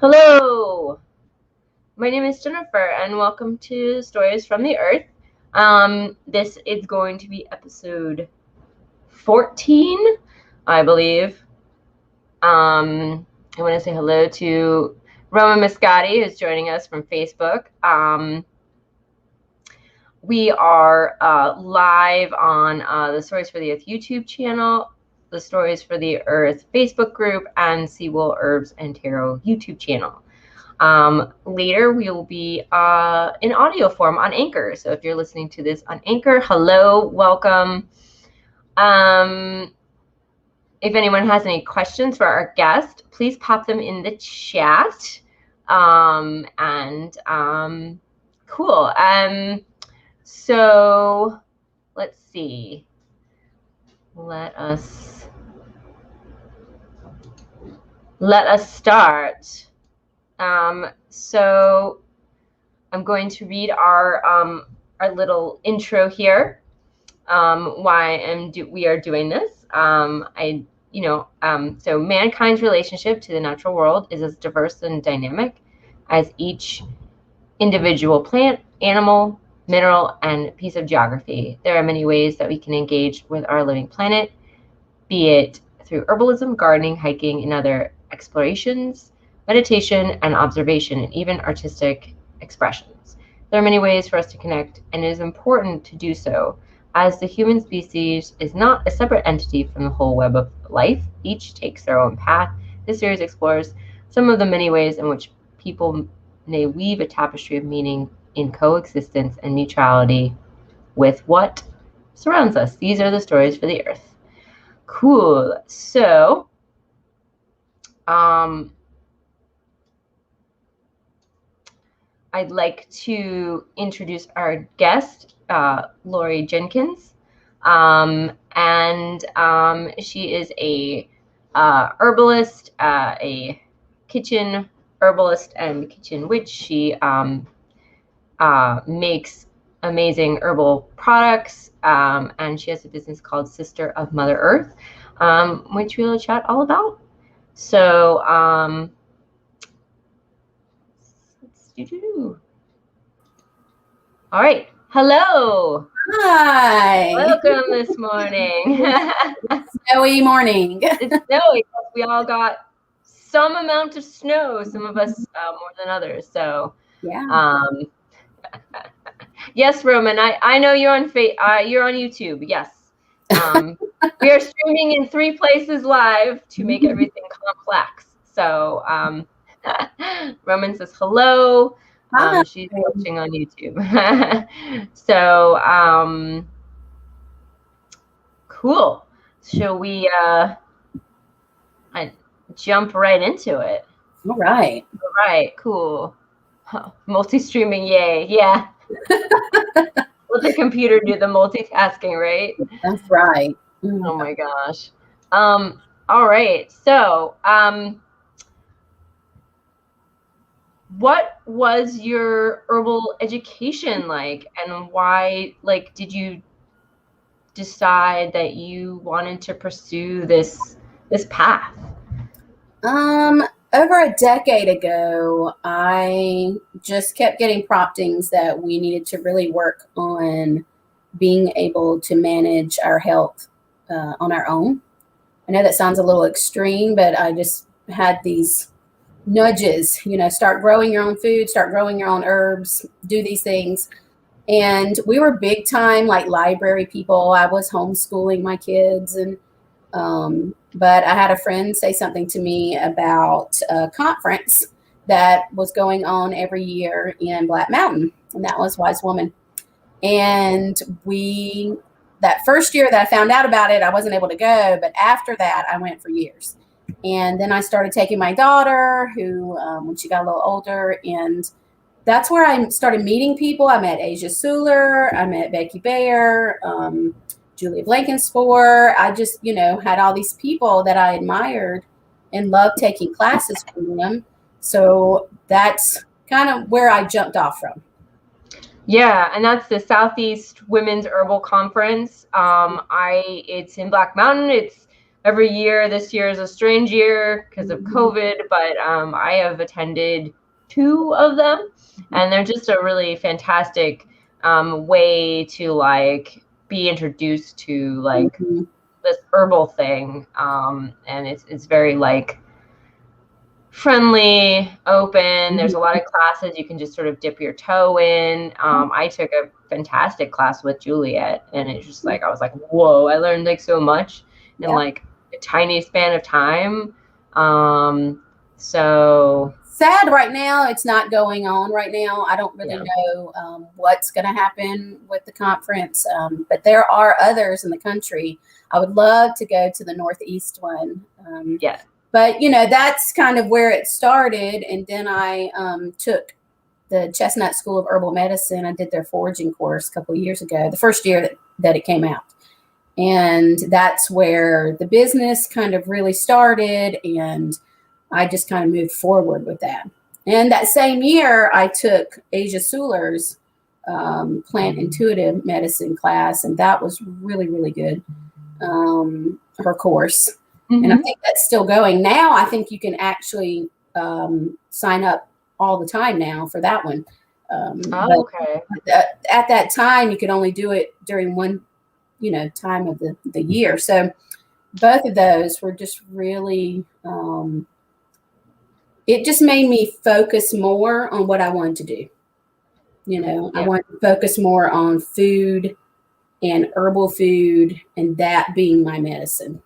Hello, my name is Jennifer, and welcome to Stories from the Earth. This is going to be episode 14, I believe. I want to say hello to Roma Miscati, who's joining us from Facebook. We are live on the Stories for the Earth YouTube channel, the Stories for the Earth Facebook group, and Seawool Herbs and Tarot YouTube channel. Later, we will be in audio form on Anchor. So if you're listening to this on Anchor, hello, welcome. If anyone has any questions for our guest, please pop them in the chat. Cool. So let's see. Let us start. So I'm going to read our little intro here. Why we are doing this. So mankind's relationship to the natural world is as diverse and dynamic as each individual plant, animal, mineral, and piece of geography. There are many ways that we can engage with our living planet, be it through herbalism, gardening, hiking, and other explorations, meditation, and observation, and even artistic expressions. There are many ways for us to connect, and it is important to do so, as the human species is not a separate entity from the whole web of life. Each takes their own path. This series explores some of the many ways in which people may weave a tapestry of meaning in coexistence and mutuality with what surrounds us. These are the stories for the earth. Cool. So, I'd like to introduce our guest, Lori Jenkins, she is a herbalist, a kitchen herbalist and kitchen witch. She makes amazing herbal products, and she has a business called Sister of Mother Earth, which we'll chat all about. So let's do. All right. Hello. Hi. Welcome this morning. Snowy morning. It's snowy. We all got some amount of snow. Some of us more than others. So yeah. Yes, Roman. I know you're on you're on YouTube. Yes. We are streaming in 3 places live to make everything complex. So Roman says hello. She's watching on YouTube. So cool. Shall we jump right into it? All right. Cool. Multi-streaming, yay. Yeah. Let the computer do the multitasking, right? That's right. Oh my gosh. All right. So what was your herbal education like, and why did you decide that you wanted to pursue this path? Over a decade ago, I just kept getting promptings that we needed to really work on being able to manage our health on our own. I know that sounds a little extreme, but I just had these nudges, start growing your own food, start growing your own herbs, do these things. And we were big time like library people. I was homeschooling my kids, and but I had a friend say something to me about a conference that was going on every year in Black Mountain, and that was Wise Woman. And that first year that I found out about it, I wasn't able to go, but after that, I went for years. And then I started taking my daughter, who, when she got a little older, and that's where I started meeting people. I met Asia Suler, I met Becky Bayer, Julia Blankenspore. I just, had all these people that I admired and loved taking classes from them. So that's kind of where I jumped off from. Yeah, and that's the Southeast Women's Herbal Conference. It's in Black Mountain. It's every year. This year is a strange year because of COVID, but I have attended 2 of them, and they're just a really fantastic way to like be introduced to like this herbal thing, and it's very like friendly, open. There's a lot of classes you can just sort of dip your toe in. I took a fantastic class with Juliet, and it's just like I was like, whoa, I learned like so much in like a tiny span of time. So sad right now it's not going on right now. I don't really know what's going to happen with the conference, but there are others in the country. I would love to go to the Northeast one. But that's kind of where it started, and then I took the Chestnut School of Herbal Medicine. I did their foraging course a couple of years ago, the first year that it came out. And that's where the business kind of really started, and I just kind of moved forward with that. And that same year, I took Asia Suler's plant intuitive medicine class, and that was really, really good, her course. And I think that's still going. Now I think you can actually sign up all the time now for that one. Okay. At that time, you could only do it during one time of the year. So both of those were just really, it just made me focus more on what I wanted to do. I wanted to focus more on food and herbal food, and that being my medicine.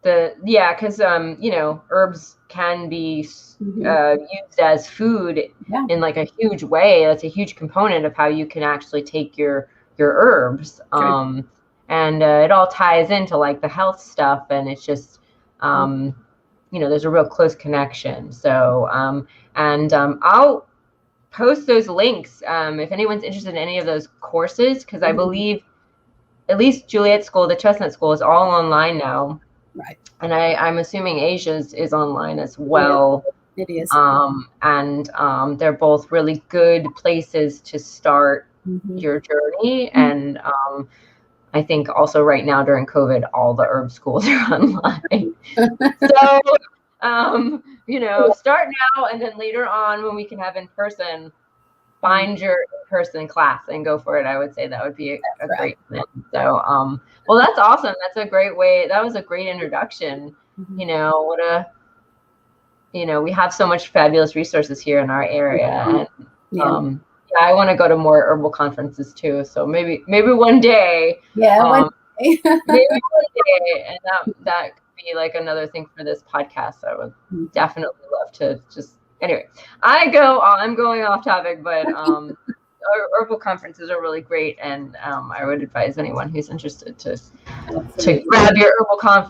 Because herbs can be used as food in like a huge way. That's a huge component of how you can actually take your herbs. And it all ties into like the health stuff, and it's just there's a real close connection. So I'll post those links if anyone's interested in any of those courses, because I believe at least Juliet's school, the Chestnut School, is all online now. Right. And I'm assuming Asia's is online as well. It is. And they're both really good places to start your journey. And I think also right now during COVID, all the herb schools are online. So, start now, and then later on when we can have in person, find your in-person class and go for it. I would say that would be a great thing. So, well, that's awesome. That's a great way. That was a great introduction. We have so much fabulous resources here in our area. And I want to go to more herbal conferences too. So maybe one day. Yeah. Maybe one day, and that could be like another thing for this podcast. I would definitely love to just. Anyway, I'm going off topic, but herbal conferences are really great, and I would advise anyone who's interested to grab your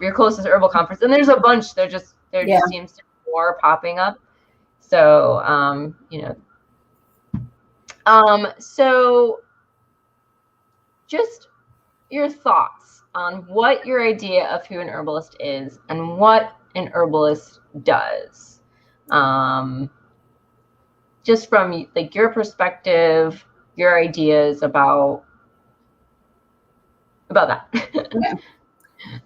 your closest herbal conference. And there's a bunch. There just seems to be more popping up. So so just your thoughts on what your idea of who an herbalist is and what an herbalist does. Just from like your perspective, your ideas about that.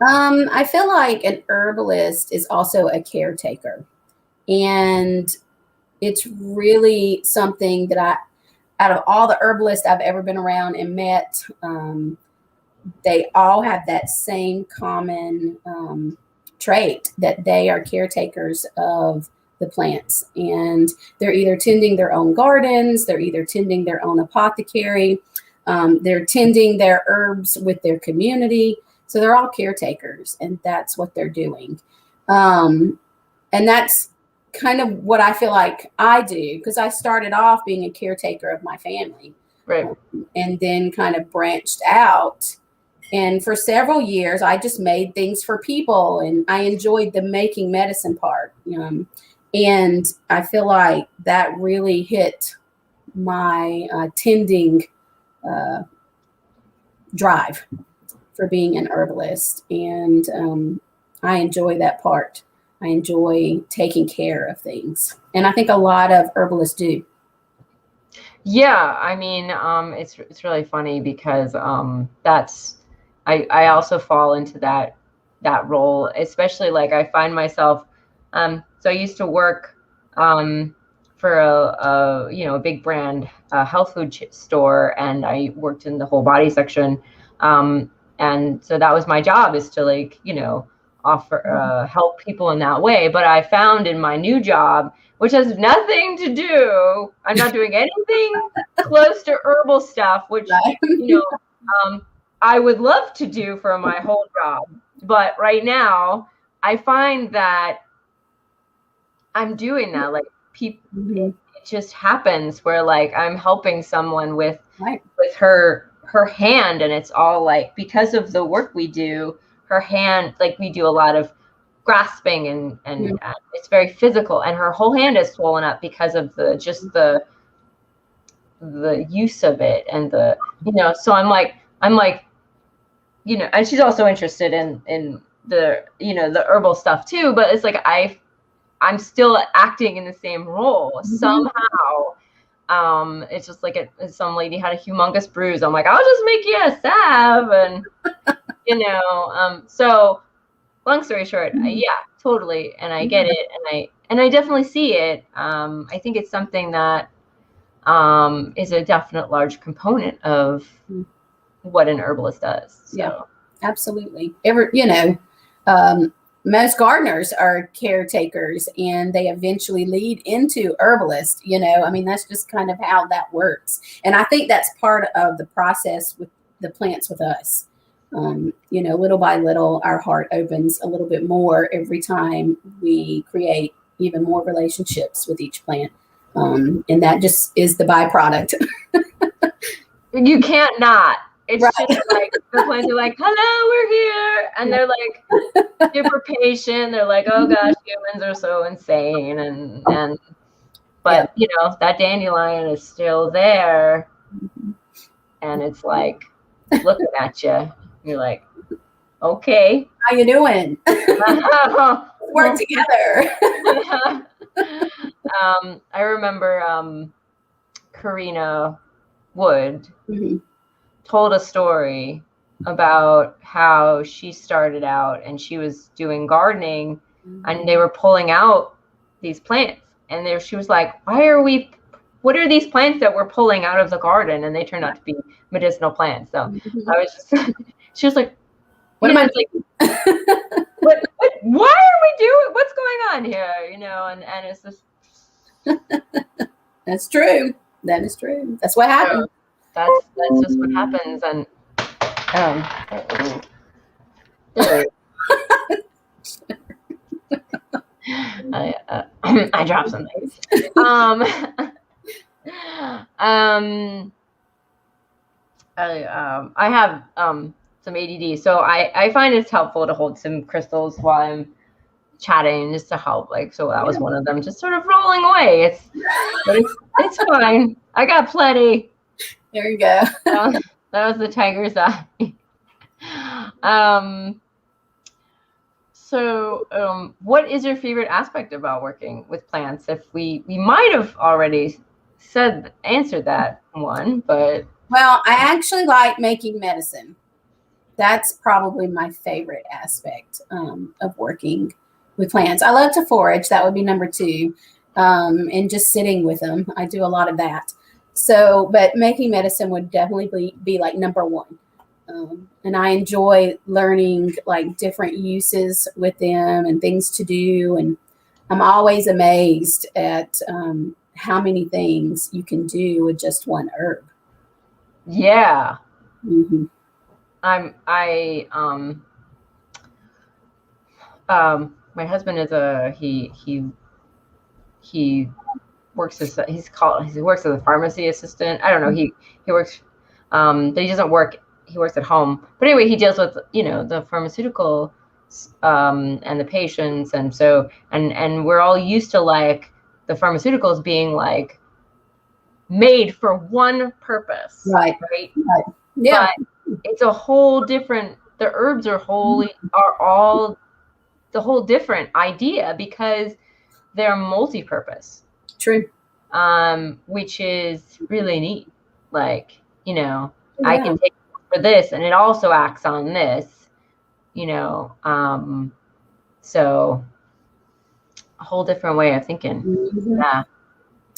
I feel like an herbalist is also a caretaker, and it's really something that out of all the herbalists I've ever been around and met, they all have that same common trait, that they are caretakers of the plants, and they're either tending their own gardens, they're either tending their own apothecary, they're tending their herbs with their community. So they're all caretakers, and that's what they're doing. And that's kind of what I feel like I do, because I started off being a caretaker of my family, right? And then kind of branched out. And for several years, I just made things for people, and I enjoyed the making medicine part. And I feel like that really hit my tending drive for being an herbalist. And I enjoy that part. I enjoy taking care of things. And I think a lot of herbalists do. Yeah, I mean, it's really funny because I also fall into that that role, especially like I find myself, so I used to work for a big brand health food store, and I worked in the whole body section, and so that was my job, is to like offer help people in that way. But I found in my new job, which has nothing to do, I'm not doing anything close to herbal stuff, which I would love to do for my whole job. But right now, I find that I'm doing that. Like people, it just happens where like I'm helping someone with her hand, and it's all like because of the work we do. Her hand, like we do a lot of grasping, and it's very physical, and her whole hand is swollen up because of the use of it, and so I'm like and she's also interested in the the herbal stuff too, but it's like I'm still acting in the same role somehow. It's just like some lady had a humongous bruise. I'm like, I'll just make you a salve, and so long story short, yeah, totally, and I get it, and I definitely see it. I think it's something that is a definite large component of what an herbalist does. So. Yeah, absolutely. Most gardeners are caretakers, and they eventually lead into herbalists. I mean, that's just kind of how that works. And I think that's part of the process with the plants with us. Little by little, our heart opens a little bit more every time we create even more relationships with each plant. And that just is the byproduct. You can't not. It's just like the plants are like, hello, we're here. And they're like super patient. They're like, oh gosh, humans are so insane. But that dandelion is still there. And it's like looking at you. You're like, okay. How you doing? Work together. I remember Karina Wood told a story about how she started out, and she was doing gardening, and they were pulling out these plants, and she was like, what are these plants that we're pulling out of the garden? And they turned out to be medicinal plants. So I was just, she was like, what am I like? Why are we doing? What's going on here? And it's just. That's true. That is true. That's what happens. That's just what happens. And I dropped something. I have some ADD, so I find it's helpful to hold some crystals while I'm chatting, just to help. Like, so that was one of them, just sort of rolling away. It's fine. I got plenty. There you go. That was the tiger's eye. So what is your favorite aspect about working with plants? If we might have already answered that one, but. Well, I actually like making medicine. That's probably my favorite aspect of working with plants. I love to forage. That would be number 2. And just sitting with them. I do a lot of that. So, but making medicine would definitely be like number 1. And I enjoy learning like different uses with them and things to do. And I'm always amazed at how many things you can do with just one herb. Yeah. Mm-hmm. My husband is he works as he works as a pharmacy assistant. I don't know. He works, but he doesn't work. He works at home. But anyway, he deals with the pharmaceutical and the patients, and so and we're all used to like the pharmaceuticals being like made for one purpose, right? Yeah. But it's a whole different. The herbs are all the whole different idea, because they're multi-purpose. True. Which is really neat. Like, I can take it for this, and it also acts on this. you know, so a whole different way of thinking. Mm-hmm. Yeah.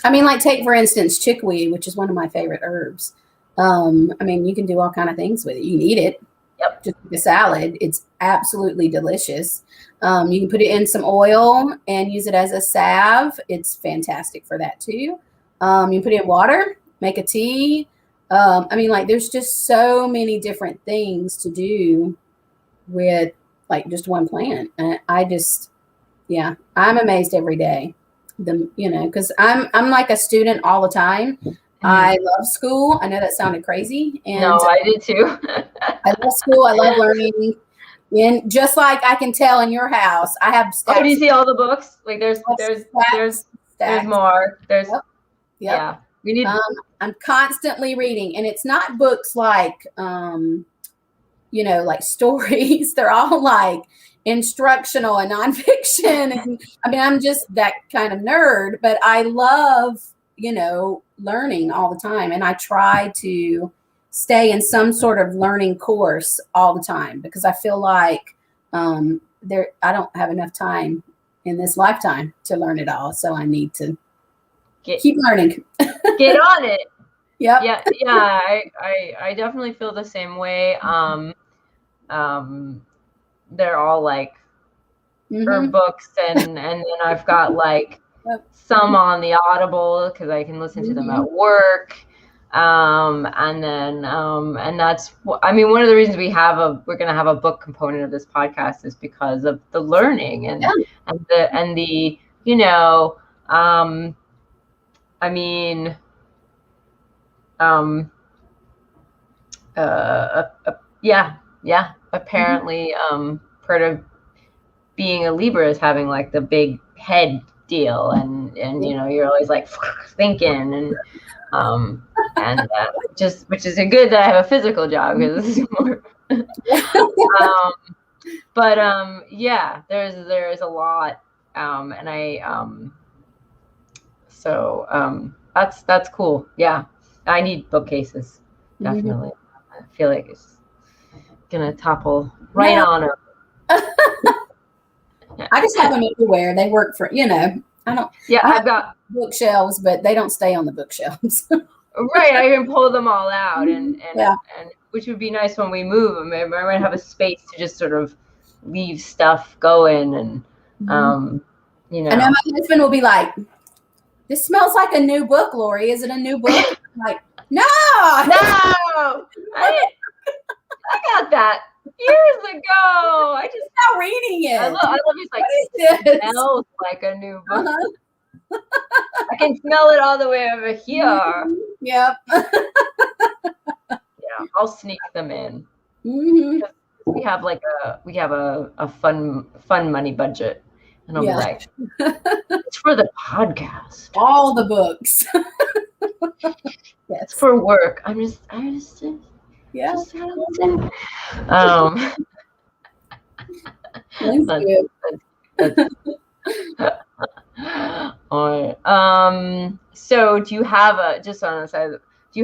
I mean, like take for instance chickweed, which is one of my favorite herbs. I mean, you can do all kind of things with it. You can eat it. Yep. Just like a salad. It's absolutely delicious. You can put it in some oil and use it as a salve. It's fantastic for that too. You can put it in water, make a tea. I mean, like there's just so many different things to do with like just one plant. I just, yeah, I'm amazed every day. Because I'm like a student all the time. I love school. I know that sounded crazy. And no, I did too. I love school. I love learning. And just like I can tell in your house, I have stacks. Oh, do you see all the books? Like there's more. There's Yep. Yeah. We need I'm constantly reading, and it's not books like like stories. They're all like instructional and nonfiction. And I mean, I'm just that kind of nerd, but I love, learning all the time. And I try to stay in some sort of learning course all the time because I feel like I don't have enough time in this lifetime to learn it all. So I need to keep learning. Get on it. Yep. Yeah. I definitely feel the same way. They're all like herb books, and then I've got like some on the Audible because I can listen to them at work. And that's, I mean, one of the reasons we're going to have a book component of this podcast is because of the learning and the I mean, apparently, part of being a Libra is having like the big head deal, and you're always like thinking, and which is a good that I have a physical job because this is more. There's a lot, and that's cool. Yeah, I need bookcases definitely. I feel like it's gonna topple right on them. I just have them everywhere. They work for I don't. Yeah, I've got bookshelves, but they don't stay on the bookshelves. Right, I can pull them all out, and which would be nice when we move. I might have a space to just sort of leave stuff going, and I know my husband will be like, "This smells like a new book, Lori. Is it a new book?" I'm like, no, I got that years ago. I just not reading it. I love it's like it smells like a new book. I can smell it all the way over here. Yep. Yeah, I'll sneak them in. We have a fun money budget, and I'll be like, it's for the podcast. All the books. Yes. It's for work. I'm just yeah. Just so do you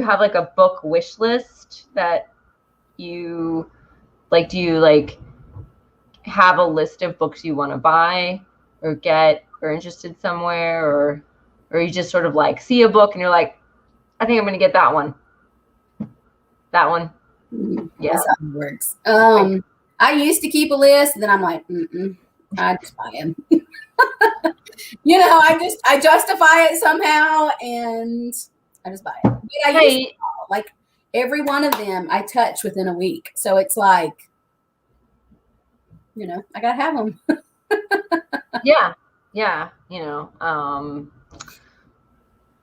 have like a book wish list that you like? Do you like have a list of books you want to buy or get or interested somewhere, or you just sort of like see a book and you're like, I think I'm going to get that one. Yeah, that's how it works. I used to keep a list, and then I'm like, I just buy them. I justify it somehow, and I just buy it. But I used to, like every one of them I touch within a week, so it's like, I gotta have them. yeah.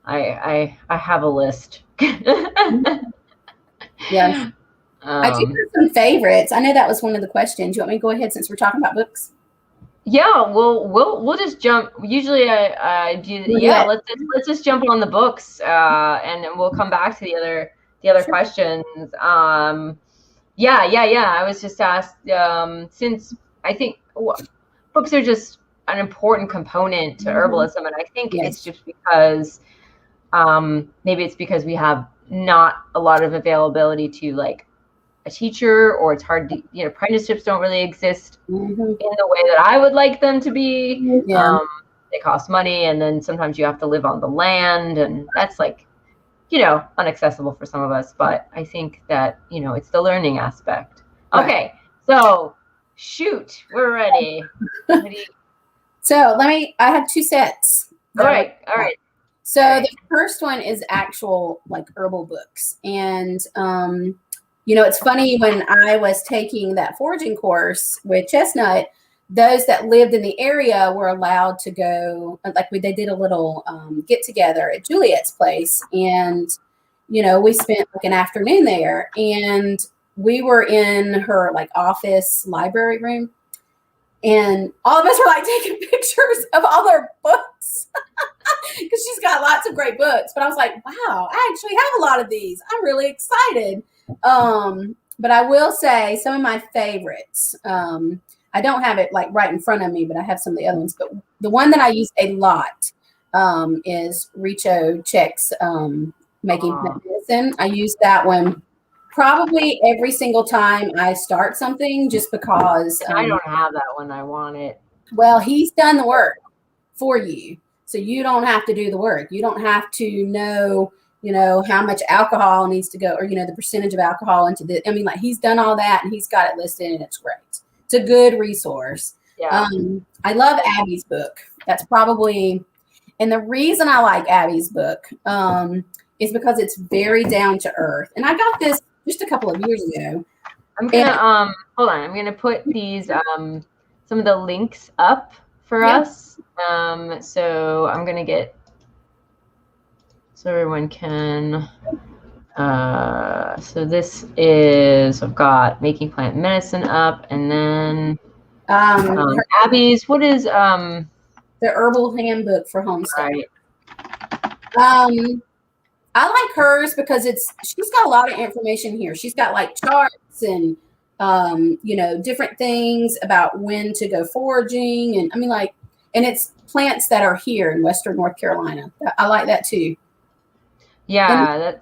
I have a list. Yeah. I do have some favorites. I know that was one of the questions. You want me to go ahead since we're talking about books? Yeah, we'll just jump. Usually I do. Yeah, let's just jump on the books, and then we'll come back to the other questions. I was just asked since I think books are just an important component to herbalism, and I think it's just because maybe it's because we have not a lot of availability to like a teacher, or it's hard to, apprenticeships don't really exist Mm-hmm. in the way that I would like them to be. Yeah. They cost money, and then sometimes you have to live on the land, and that's like, unaccessible for some of us. But I think that, it's the learning aspect. Right. Okay, so shoot, we're ready. So I have 2 sets. All right. So the first one is actual like herbal books. And, it's funny, when I was taking that foraging course with Chestnut, those that lived in the area were allowed to go, like they did a little get together at Juliet's place. And, we spent like an afternoon there, and we were in her like office library room. And all of us were like taking pictures of all their books because she's got lots of great books. But I was like, wow, I actually have a lot of these. I'm really excited. But I will say some of my favorites. I don't have it like right in front of me, but I have some of the other ones. But the one that I use a lot is Richo Check's Making Plant Medicine. I use that one probably every single time I start something, just because I don't have that one. I want it. Well, he's done the work for you, so you don't have to do the work. You don't have to know, how much alcohol needs to go, or the percentage of alcohol into the. I mean, like, he's done all that, and he's got it listed, and it's great. It's a good resource. Yeah. I love Abby's book. That's probably, and the reason I like Abby's book is because it's very down to earth. And I got this just a couple of years ago. I'm gonna hold on. I'm gonna put these some of the links up for us. So I'm gonna get so everyone can. So this is, I've got Making Plant Medicine up, and then Abby's. What is the Herbal Handbook for Homesteaders? Right. I like hers because she's got a lot of information here. She's got like charts and, different things about when to go foraging. And I mean, like, and it's plants that are here in Western North Carolina. I like that too. Yeah.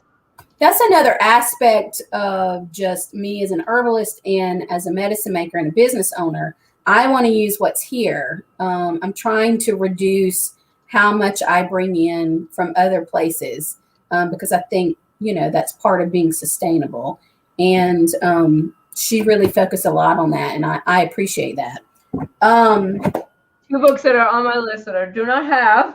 That's another aspect of just me as an herbalist and as a medicine maker and a business owner. I want to use what's here. I'm trying to reduce how much I bring in from other places. Because I think, that's part of being sustainable. And she really focused a lot on that. And I appreciate that. 2 books that are on my list that I do not have.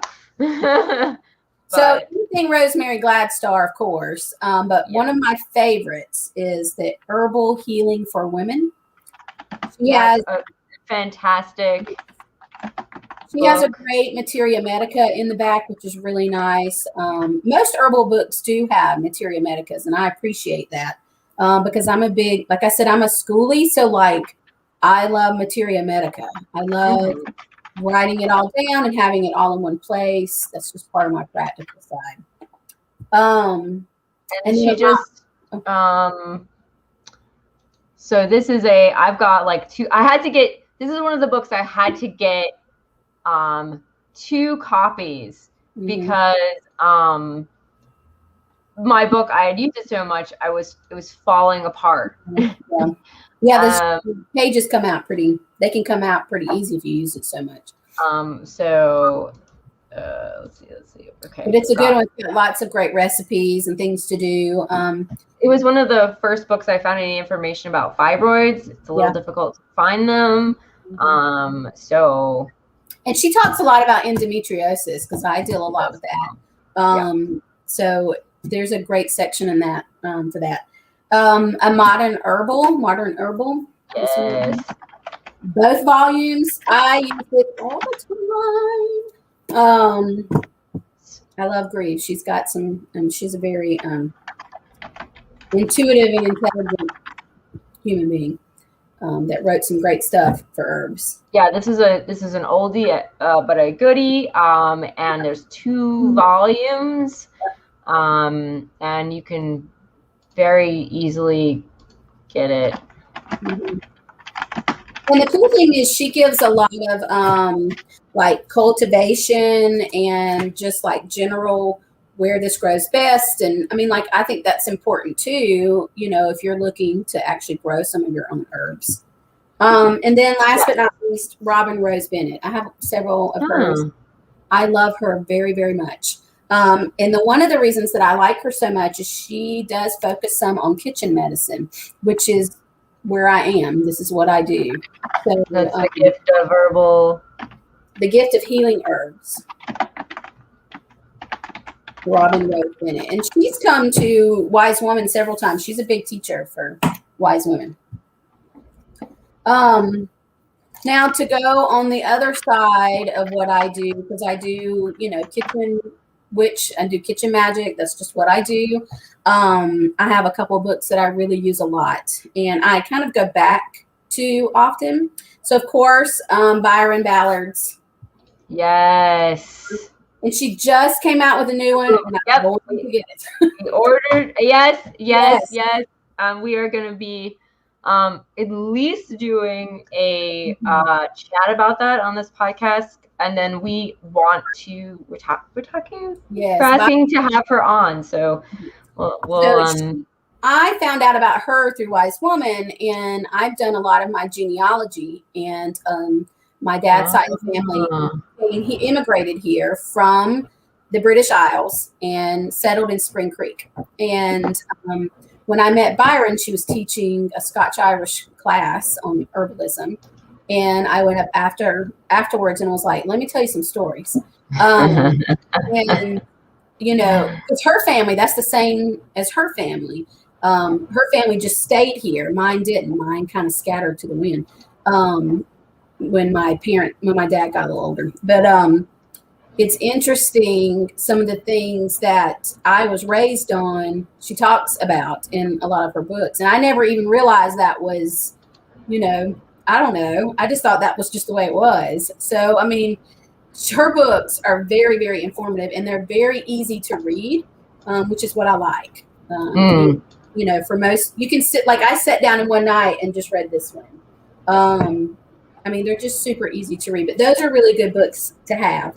So anything Rosemary Gladstar, of course. But one of my favorites is the Herbal Healing for Women. She has a fantastic. She has a great Materia Medica in the back, which is really nice. Most herbal books do have Materia Medicas, and I appreciate that because I'm like I said, I'm a schoolie. So like, I love Materia Medica. I love writing it all down and having it all in one place. That's just part of my practical side. And she just, so this is I've got like 2, this is one of the books I had to get 2 copies because my book, I had used it so much, it was falling apart. Yeah, the pages come out they can come out pretty easy if you use it so much. So let's see. Okay. But it's a good one. It's got lots of great recipes and things to do. It was one of the first books I found any information about fibroids. It's a little difficult to find them. And she talks a lot about endometriosis because I deal a lot with that. So there's a great section in that for that. A Modern Herbal. Yes. Both volumes. I use it all the time. I love Grieve. She's got some, she's a very intuitive and intelligent human being that wrote some great stuff for herbs. Yeah, this is an oldie, but a goodie. And there's 2 volumes, and you can very easily get it. And the cool thing is she gives a lot of like cultivation and just like general where this grows best. And I mean, like, I think that's important too, you know, if you're looking to actually grow some of your own herbs. And then last but not least, Robin Rose Bennett. I have several of hers. I love her very, very much. And one of the reasons that I like her so much is she does focus some on kitchen medicine, which is where I am. This is what I do. So that's the gift of herbal. The gift of healing herbs. Robin Rose Bennett. And she's come to Wise Woman several times. She's a big teacher for Wise Women. Now to go on the other side of what I do, because I do, you know, kitchen witch, I do kitchen magic. That's just what I do. I have a couple of books that I really use a lot, and I kind of go back to often. So of course, Byron Ballard's. Yes. And she just came out with a new one, and I'm going to get it. We ordered. Yes. We are going to be at least doing a chat about that on this podcast, and then we want to. We're talking. Yes. We're asking to have her on, so we'll I found out about her through Wise Woman, and I've done a lot of my genealogy, and my dad's side of the family, and he immigrated here from the British Isles and settled in Spring Creek. And when I met Byron, she was teaching a Scotch-Irish class on herbalism. And I went up afterwards and was like, let me tell you some stories. And, you know, because her family, that's the same as her family. Her family just stayed here. Mine didn't. Mine kind of scattered to the wind when my dad got a little older. But it's interesting, some of the things that I was raised on, she talks about in a lot of her books. And I never even realized that was, you know, I don't know. I just thought that was just the way it was. So, I mean, her books are very, very informative, and they're very easy to read, which is what I like. You know, for most, you can sit, like I sat down in one night and just read this one. I mean, they're just super easy to read, but those are really good books to have,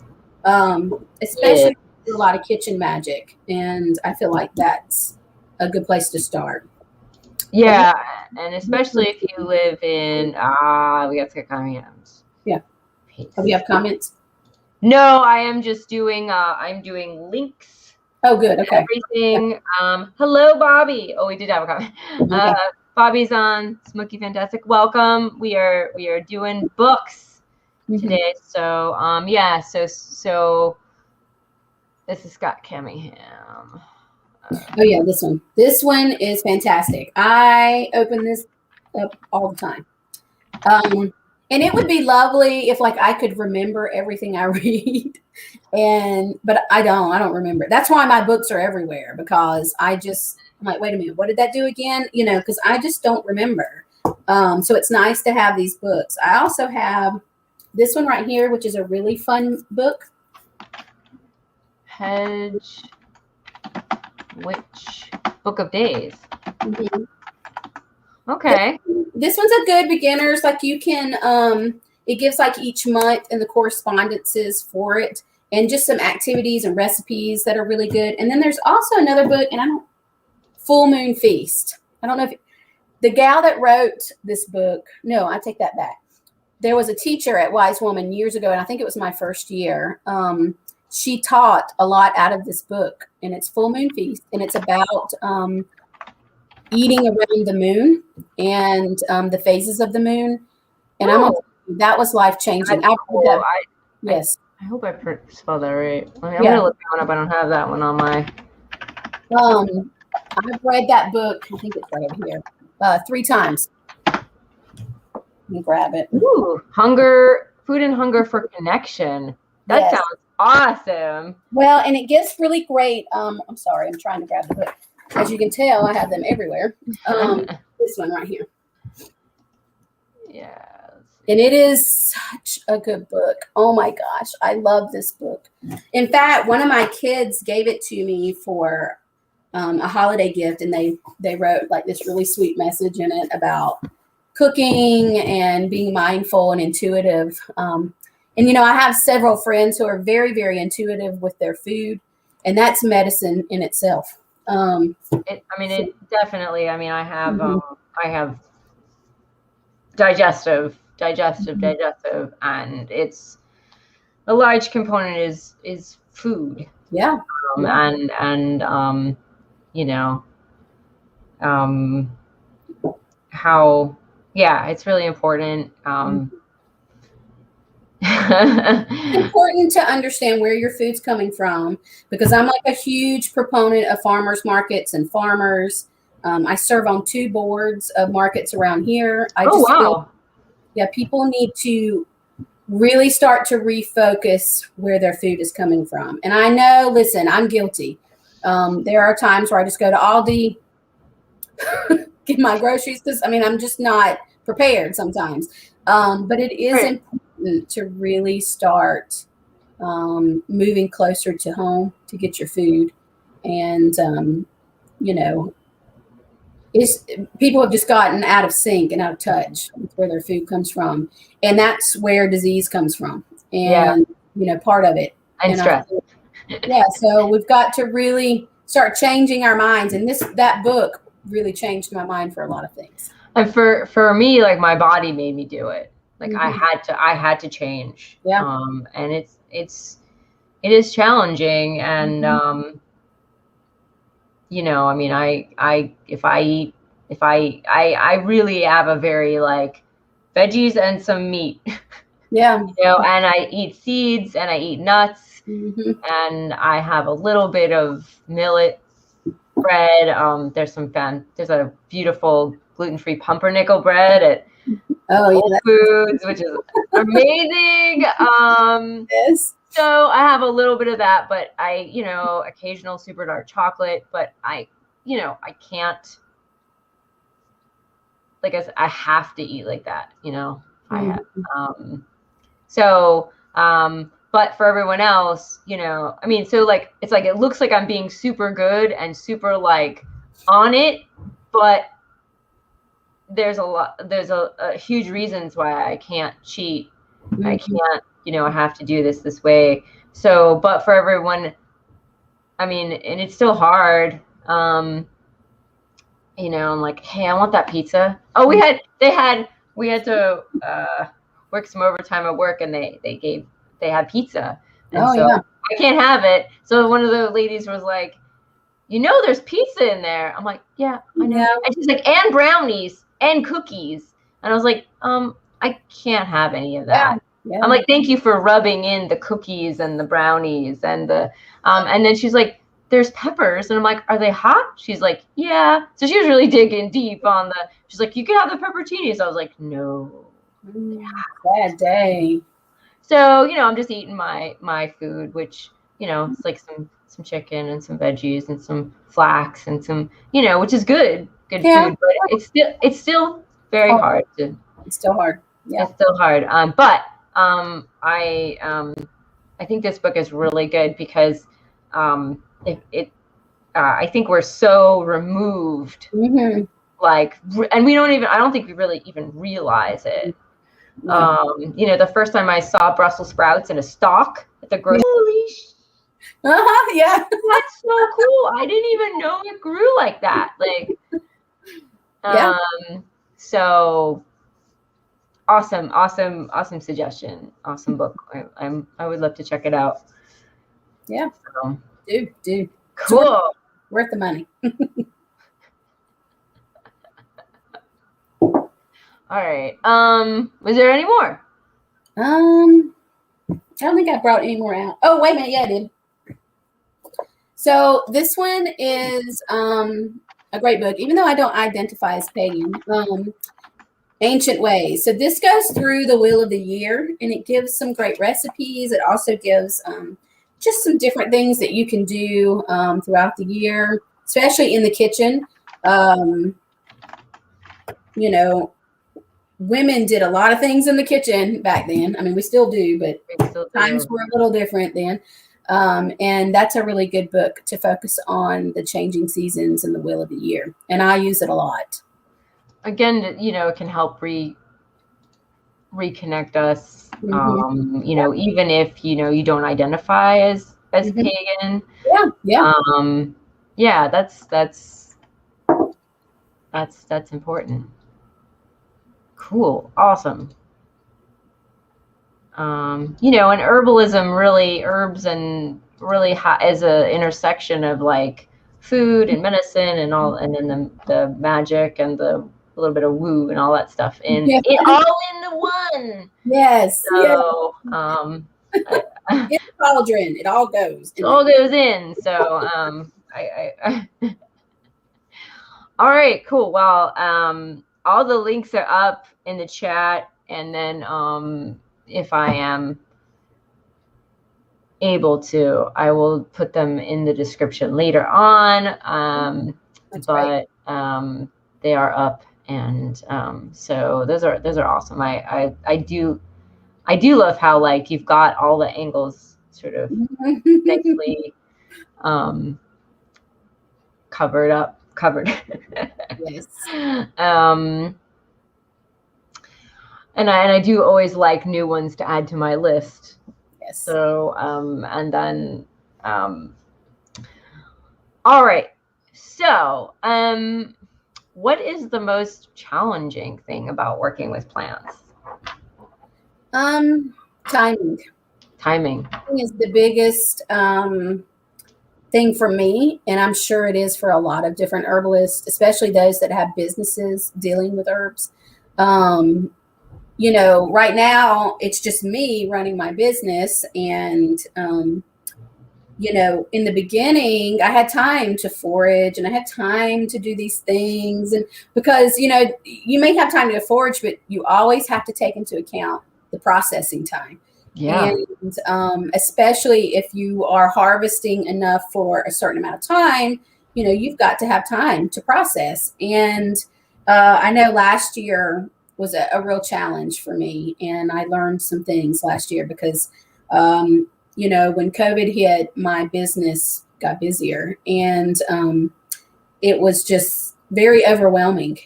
especially a lot of kitchen magic. And I feel like that's a good place to start. Yeah, and especially if you live in, we got to get comments. Yeah. Do we have comments? No, I am just doing, I'm doing links. Oh, good. Okay. Everything. Yeah. Hello, Bobby. Oh, we did have a comment. Okay. Bobby's on. Smoky Fantastic. Welcome. We are doing books today. So, yeah. So this is Scott Cunningham. Oh yeah, this one. This one is fantastic. I open this up all the time. And it would be lovely if, like, I could remember everything I read, but I don't remember. That's why my books are everywhere, because I'm like, wait a minute, what did that do again? You know, because I just don't remember. So it's nice to have these books. I also have this one right here, which is a really fun book. Hedge Witch Book of Days. Mm-hmm. Okay. This one's a good beginner's. Like, you can, it gives like each month and the correspondences for it, and just some activities and recipes that are really good. And then there's also another book, and Full Moon Feast. I don't know if the gal that wrote this book, no, I take that back. There was a teacher at Wise Woman years ago, and I think it was my first year. She taught a lot out of this book, and it's Full Moon Feast, and it's about eating around the moon and the phases of the moon. And that was life-changing. Yes. I hope I spelled that right. I'm going to look that one up. I don't have that one on my... I've read that book, I think it's right over here, 3 times. Let me grab it. Ooh, Food and Hunger for Connection. That sounds awesome. Well, and it gives really great, I'm sorry, I'm trying to grab the book. As you can tell, I have them everywhere. This one right here. Yeah. And it is such a good book. Oh my gosh, I love this book. In fact, one of my kids gave it to me for a holiday gift, and they wrote like this really sweet message in it about cooking and being mindful and intuitive. And, you know, I have several friends who are very, very intuitive with their food. And that's medicine in itself. It definitely, I have digestive, and it's a large component is food. Yeah. How, it's really important. It's important to understand where your food's coming from, because I'm like a huge proponent of farmers markets and farmers. I serve on 2 boards of markets around here. People need to really start to refocus where their food is coming from. And I know, listen, I'm guilty. There are times where I just go to Aldi, get my groceries, because I'm just not prepared sometimes. But it is important to really start moving closer to home to get your food. And people have just gotten out of sync and out of touch with where their food comes from, and that's where disease comes from, and part of it, and stress. So we've got to really start changing our minds, and that book really changed my mind for a lot of things. And for me, like, my body made me do it. Like, I had to change. And it is challenging. And, I really have a very, like, veggies and some meat. And I eat seeds and I eat nuts, and I have a little bit of millet bread. There's a beautiful gluten-free pumpernickel bread at Whole Foods, which is amazing. Yes. So I have a little bit of that, but I, occasional super dark chocolate, but I can't, like, I have to eat like that, but for everyone else, so, like, it's like, it looks like I'm being super good and super, like, on it, but there's a huge reasons why I can't cheat. I can't, I have to do this way. So, but for everyone, and it's still hard. I'm like, hey, I want that pizza. Oh, we had to work some overtime at work, and they had pizza. And I can't have it. So one of the ladies was like, there's pizza in there. I'm like, yeah, I know. And she's like, and brownies and cookies. And I was like, I can't have any of that. Yeah. I'm like, thank you for rubbing in the cookies and the brownies and the, and then she's like, there's peppers. And I'm like, are they hot? She's like, yeah. So she was really digging deep on she's like, you can have the pepperoncinis. I was like, no. Bad day. So, I'm just eating my food, which, it's like some chicken and some veggies and some flax and some, which is good food, but it's still very hard to. It's still hard. Yeah. It's still hard. But I think this book is really good because I think we're so removed, like, and I don't think we really even realize it. The first time I saw Brussels sprouts in a stalk at the grocery store. Yeah. That's so cool. I didn't even know it grew like that. Like, so awesome suggestion. Awesome book. I would love to check it out. Yeah. So, do. Cool. Worth the money. All right. Was there any more? I don't think I brought any more out. Oh, wait a minute. Yeah, I did. So this one is a great book, even though I don't identify as pagan. Ancient Ways. So this goes through the wheel of the year, and it gives some great recipes. It also gives just some different things that you can do throughout the year, especially in the kitchen. Women did a lot of things in the kitchen back then. We still do, but times were a little different then. And that's a really good book to focus on the changing seasons and the wheel of the year. And I use it a lot. Again, it can help reconnect us. Even if, you don't identify as as Mhm. Pagan. Yeah, yeah. Yeah, that's important. Cool, awesome. And herbalism really, herbs and really is a intersection of like food and medicine and all, and then the magic and the a little bit of woo and all that stuff in Yeah. it all in the one. Yes, yes. So In the cauldron, it all goes it in all there. goes in. So I all right, cool. Well, all the links are up in the chat, and then if I am able to, I will put them in the description later on. That's but they are up, and so those are awesome. I do love how like you've got all the angles sort of great. nicely covered. Yes. And I do always like new ones to add to my list. Yes. So and then all right. So what is the most challenging thing about working with plants? Timing. Timing Is the biggest thing for me, and I'm sure it is for a lot of different herbalists, especially those that have businesses dealing with herbs. Right now it's just me running my business, and in the beginning, I had time to forage and I had time to do these things. And because, you may have time to forage, but you always have to take into account the processing time. Yeah. And especially if you are harvesting enough for a certain amount of time, you've got to have time to process. And I know last year was a real challenge for me. And I learned some things last year because, when COVID hit, my business got busier, and it was just very overwhelming.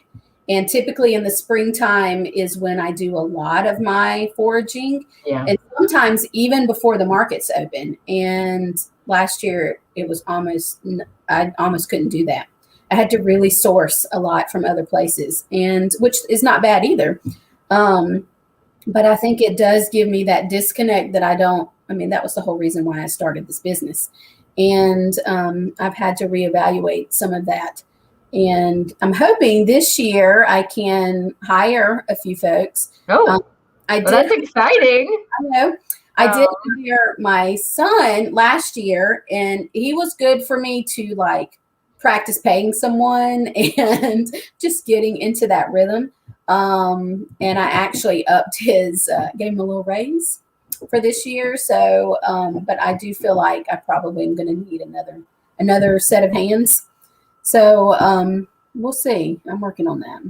And typically in the springtime is when I do a lot of my foraging, and sometimes even before the markets open. And last year it was I almost couldn't do that. I had to really source a lot from other places, and which is not bad either. But I think it does give me that disconnect that that was the whole reason why I started this business. And I've had to reevaluate some of that. And I'm hoping this year I can hire a few folks. That's exciting. I know. I did hire my son last year, and he was good for me to like practice paying someone and just getting into that rhythm. And I actually upped gave him a little raise for this year. So, but I do feel like I probably am going to need another set of hands. So, we'll see. I'm working on that.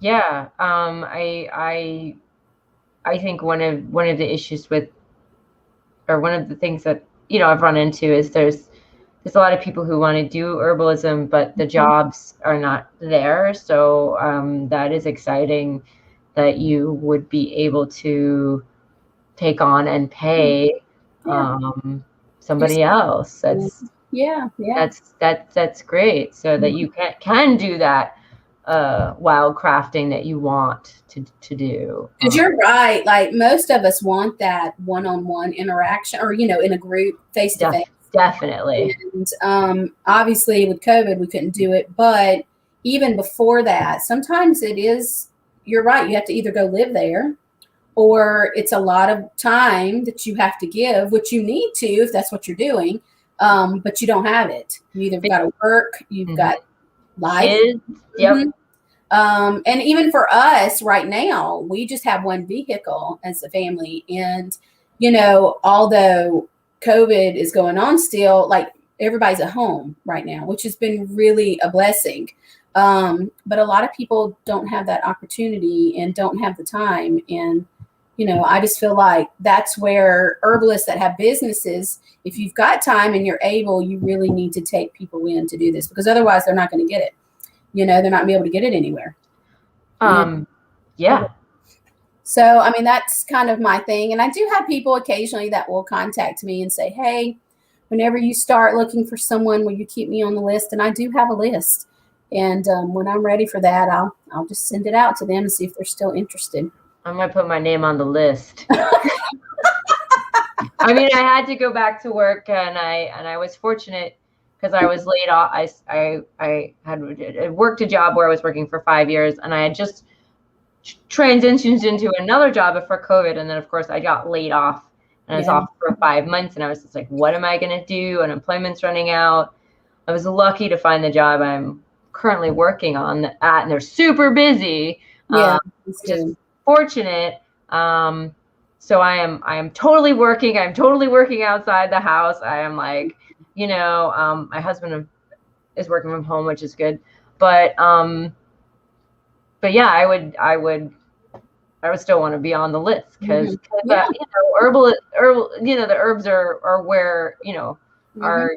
Yeah. I think one of the issues or one of the things that, I've run into is there's a lot of people who want to do herbalism, but the jobs are not there. So that is exciting that you would be able to take on and pay somebody else. That's great. So that you can do that wild crafting that you want to do. Because you're right. Like most of us want that one-on-one interaction, or in a group, face-to-face. Definitely. And obviously with COVID, we couldn't do it. But even before that, sometimes you're right. You have to either go live there, or it's a lot of time that you have to give, which you need to if that's what you're doing. But you don't have it. You either got to work, you've got life. Kids. Yep. And even for us right now, we just have one vehicle as a family. And, although COVID is going on still, like everybody's at home right now, which has been really a blessing. But a lot of people don't have that opportunity and don't have the time. And, I just feel like that's where herbalists that have businesses, if you've got time and you're able, you really need to take people in to do this, because otherwise they're not going to get it. They're not going to be able to get it anywhere. Yeah. So, that's kind of my thing. And I do have people occasionally that will contact me and say, hey, whenever you start looking for someone, will you keep me on the list? And I do have a list. And when I'm ready for that, I'll just send it out to them and see if they're still interested. I'm going to put my name on the list. I mean, I had to go back to work, and I was fortunate because I was laid off. I had worked a job where I was working for 5 years, and I had just transitioned into another job before COVID. And then, of course, I got laid off, and I was off for 5 months, and I was just like, what am I going to do? Unemployment's running out. I was lucky to find the job I'm currently working on and they're super busy. Just fortunate. So I am totally working. I'm totally working outside the house. I am like, my husband is working from home, which is good. But yeah, I would still want to be on the list because herbal, the herbs are where are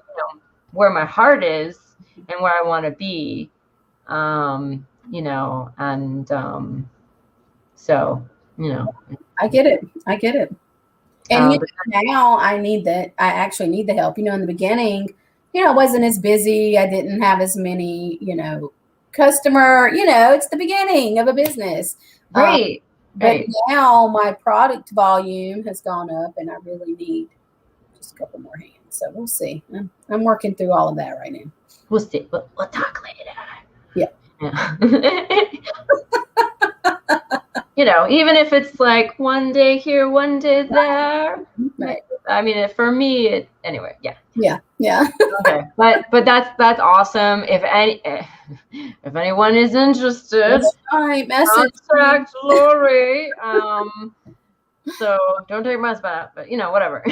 where my heart is and where I want to be, so I get it. And now I actually need the help. In the beginning, I wasn't as busy. I didn't have as many, customer, it's the beginning of a business. Right. But now my product volume has gone up and I really need just a couple more hands. So we'll see. I'm working through all of that right now. We'll see. We'll talk later. Yeah. Even if it's like one day here, one day there. Right. I mean, for me, anyway. Yeah. Yeah. Okay. But that's awesome. If anyone is interested, contact Lori. So don't take my spot, but whatever.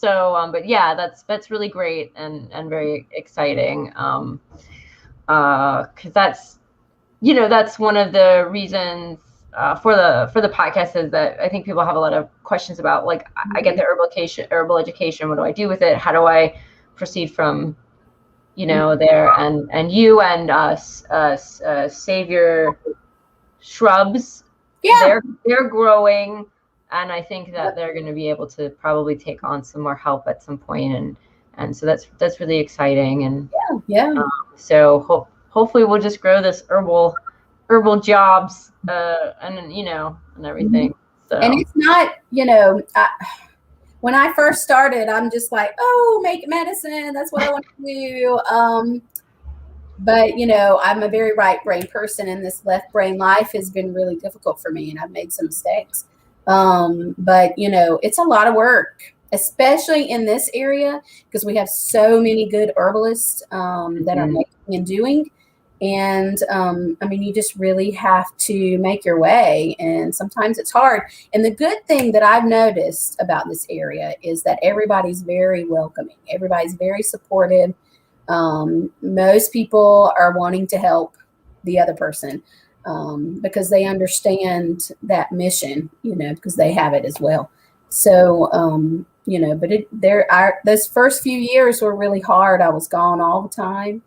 But yeah, that's really great and very exciting. Because that's one of the reasons for the podcast is that I think people have a lot of questions about, like, I get the herbal education. What do I do with it? How do I proceed from, there and you and us Savior shrubs. Yeah. They're growing, and I think that they're going to be able to probably take on some more help at some point, and so that's really exciting. And so hopefully we'll just grow this herbal jobs and everything. So. And it's not, when I first started, I'm just like, make medicine. That's what I want to do. But, I'm a very right brain person, and this left brain life has been really difficult for me, and I've made some mistakes. But, it's a lot of work, especially in this area, because we have so many good herbalists that are making and doing. And, you just really have to make your way, and sometimes it's hard. And the good thing that I've noticed about this area is that everybody's very welcoming. Everybody's very supportive. Most people are wanting to help the other person because they understand that mission, because they have it as well. So, but those first few years were really hard. I was gone all the time.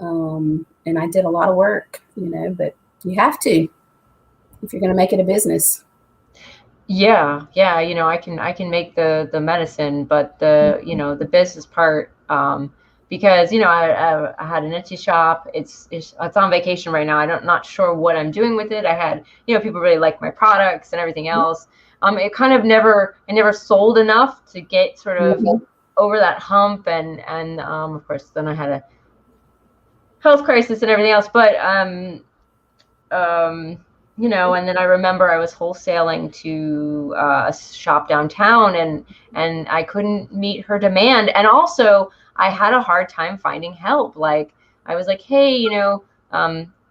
And I did a lot of work, but you have to if you're going to make it a business. Yeah. I can make the medicine, but the business part, because I had an Etsy shop. It's on vacation right now. I'm not sure what I'm doing with it. I had people really like my products and everything else. It kind of I never sold enough to get sort of over that hump, and of course then I had a health crisis and everything else. But and then I remember I was wholesaling to a shop downtown, and I couldn't meet her demand, and also I had a hard time finding help. Like, I was like, hey,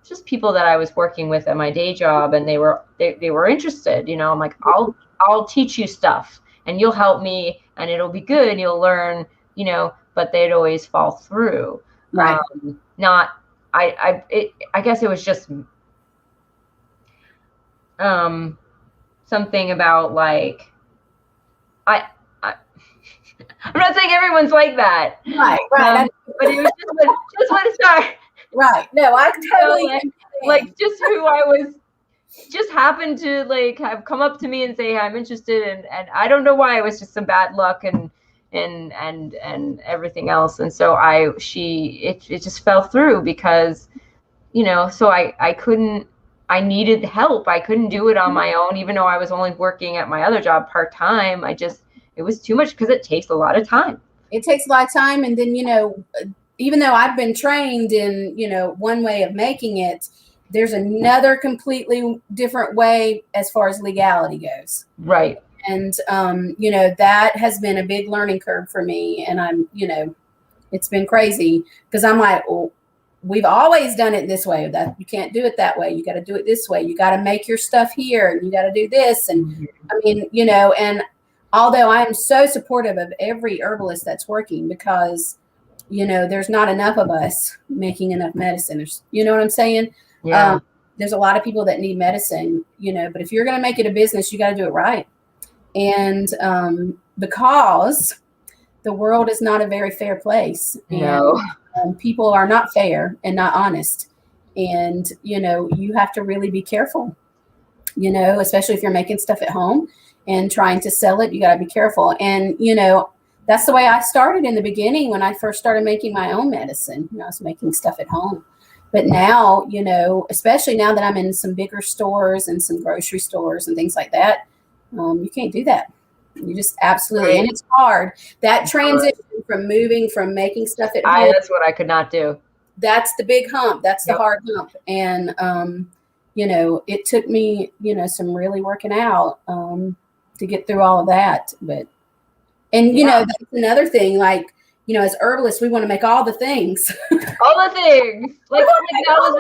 just people that I was working with at my day job, and they were interested. I'm like, I'll teach you stuff, and you'll help me, and it'll be good, and you'll learn. But they'd always fall through. Right. I guess it was just something about, like, I'm not saying everyone's like that. Right. But it was just when it started. Right. No, I totally like just who I was, just happened to, like, have come up to me and say, hey, I'm interested, and I don't know why. It was just some bad luck, and and everything else. And so it just fell through because, so I needed help. I couldn't do it on my own, even though I was only working at my other job part-time. It was too much because it takes a lot of time. It takes a lot of time. And then, even though I've been trained in, one way of making it, there's another completely different way as far as legality goes. Right. And, that has been a big learning curve for me. And I'm, it's been crazy because I'm like, well, we've always done it this way. That you can't do it that way. You got to do it this way. You got to make your stuff here and you got to do this. And I mean, and although I'm so supportive of every herbalist that's working because, there's not enough of us making enough medicine. You know what I'm saying? Yeah. There's a lot of people that need medicine, but if you're going to make it a business, you got to do it right. And because the world is not a very fair place. No. And people are not fair and not honest. And, you have to really be careful, especially if you're making stuff at home and trying to sell it, you got to be careful. And, that's the way I started in the beginning when I first started making my own medicine. I was making stuff at home. But now, especially now that I'm in some bigger stores and some grocery stores and things like that, you can't do that. You just absolutely, right. And it's hard. That transition from moving from making stuff at home. That's what I could not do. That's the big hump. That's the hard hump. And, it took me, some really working out to get through all of that. And that's another thing, like, as herbalists, we want to make all the things. All the things. Like that was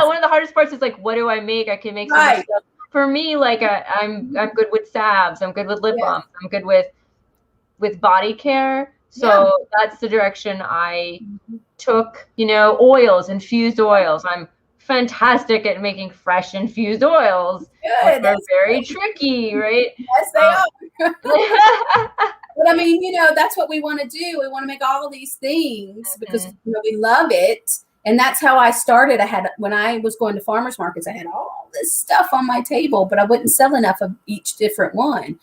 one of the hardest parts is like, what do I make? I can make so much stuff. For me, like I'm good with salves. I'm good with lip balms. I'm good with body care. So that's the direction I took, oils, infused oils. I'm fantastic at making fresh infused oils. Good. They're very tricky, right? Yes, they are. But I mean, that's what we want to do. We want to make all of these things because we love it. And that's how I started. When I was going to farmers markets, I had all this stuff on my table, but I wouldn't sell enough of each different one.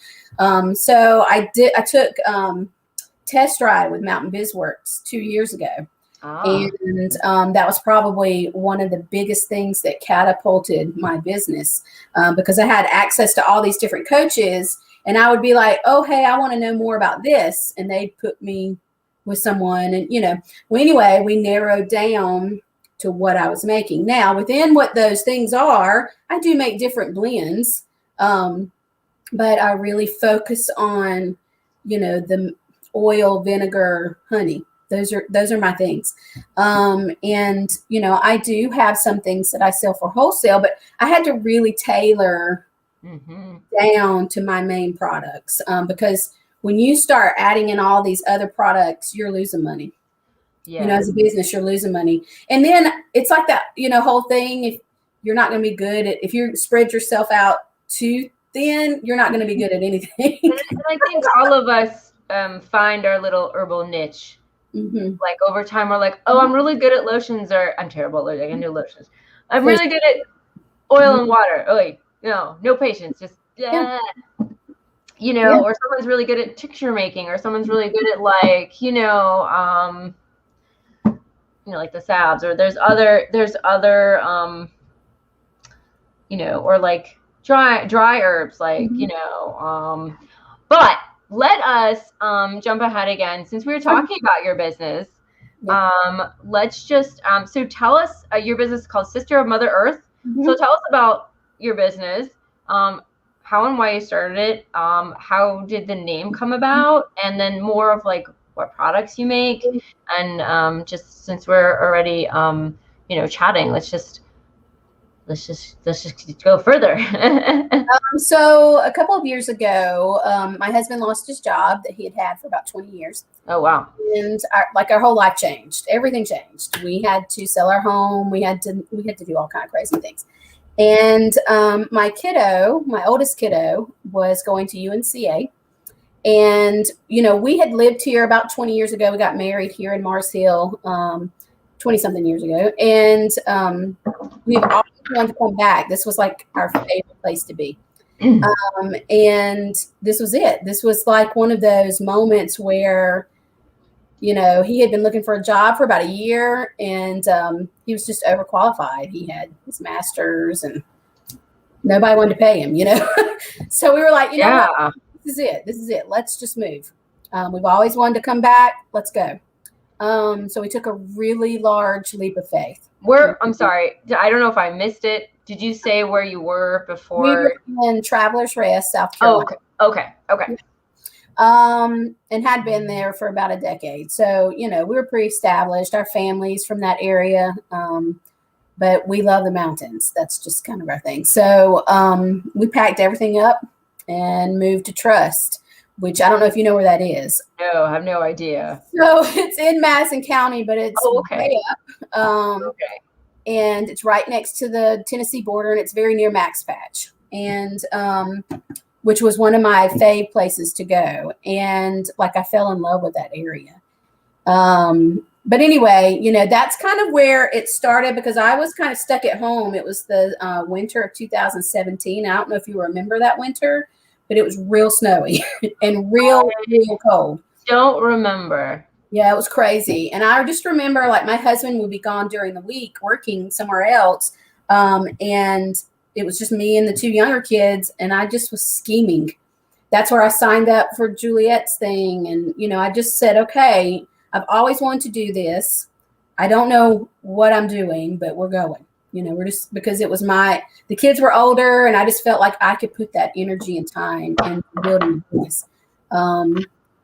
So I took test drive with Mountain Bizworks 2 years ago. Oh. And that was probably one of the biggest things that catapulted my business because I had access to all these different coaches. And I would be like, oh, hey, I want to know more about this. And they'd put me with someone. And, well, anyway, we narrowed down to what I was making. Now, within what those things are, I do make different blends. But I really focus on, the oil, vinegar, honey. Those are my things. And, I do have some things that I sell for wholesale, but I had to really tailor down to my main products because when you start adding in all these other products, you're losing money. Yeah. As a business, you're losing money. And then it's like that, whole thing. If you're not going to be good at, if you spread yourself out too thin, you're not going to be good at anything. And I think all of us find our little herbal niche. Like over time, we're like, oh, I'm really good at lotions, or I'm terrible at I can do lotions. I'm really good at oil and water. Oh, wait. No patience. Just, or someone's really good at tincture making, or someone's really good at like, like the salves, or there's other, or like dry herbs, like, but let us jump ahead again. Since we were talking about your business, let's just, so tell us, your business is called Sister of Mother Earth. So tell us about your business, how and why you started it, how did the name come about, and then more of like what products you make, and just since we're already chatting, let's just go further. So a couple of years ago, my husband lost his job that he had for about 20 years. Oh, wow. And our whole life changed. Everything changed. We had to sell our home. We had to do all kind of crazy things. And my oldest kiddo was going to UNCA. And, we had lived here about 20 years ago. We got married here in Mars Hill 20-something years ago. And we've always wanted to come back. This was like our favorite place to be. And this was it. This was like one of those moments where, you know, he had been looking for a job for about a year, and he was just overqualified. He had his master's and nobody wanted to pay him, you know. So we were like, you know what? This is it. This is it. Let's just move. We've always wanted to come back. Let's go. So we took a really large leap of faith. I'm sorry. I don't know if I missed it. Did you say where you were before? We were in Travelers Rest, South Carolina. Oh, okay. And had been there for about a decade. So, you know, we were pretty established. Our family's from that area. But we love the mountains. That's just kind of our thing. So we packed everything up and moved to Trust, which I don't know if you know where that is. No, I have no idea. So it's in Madison County, but it's way up. Okay. And it's right next to the Tennessee border, and it's very near Max Patch, and which was one of my fave places to go. And like, I fell in love with that area. But anyway, you know, that's kind of where it started, because I was kind of stuck at home. It was the winter of 2017. I don't know if you remember that winter, but it was real snowy and real cold. Don't remember. Yeah, it was crazy. And I just remember, like, my husband would be gone during the week working somewhere else. And it was just me and the two younger kids. And I just was scheming. That's where I signed up for Juliet's thing. And, you know, I just said, okay, I've always wanted to do this. I don't know what I'm doing, but we're going. You know, we're just, because it was the kids were older, and I just felt like I could put that energy and time into building this.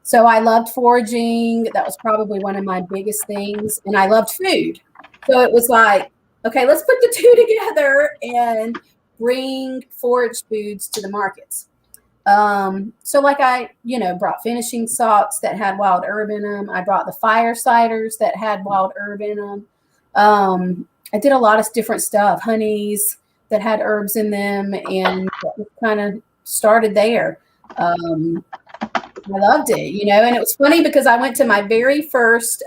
So I loved foraging. That was probably one of my biggest things. And I loved food. So it was like, okay, let's put the two together and bring foraged foods to the markets. So like I, you know, brought finishing salts that had wild herb in them. I brought the fire ciders that had wild herb in them. I did a lot of different stuff, honeys that had herbs in them, and kind of started there. I loved it, you know, and it was funny because I went to my very first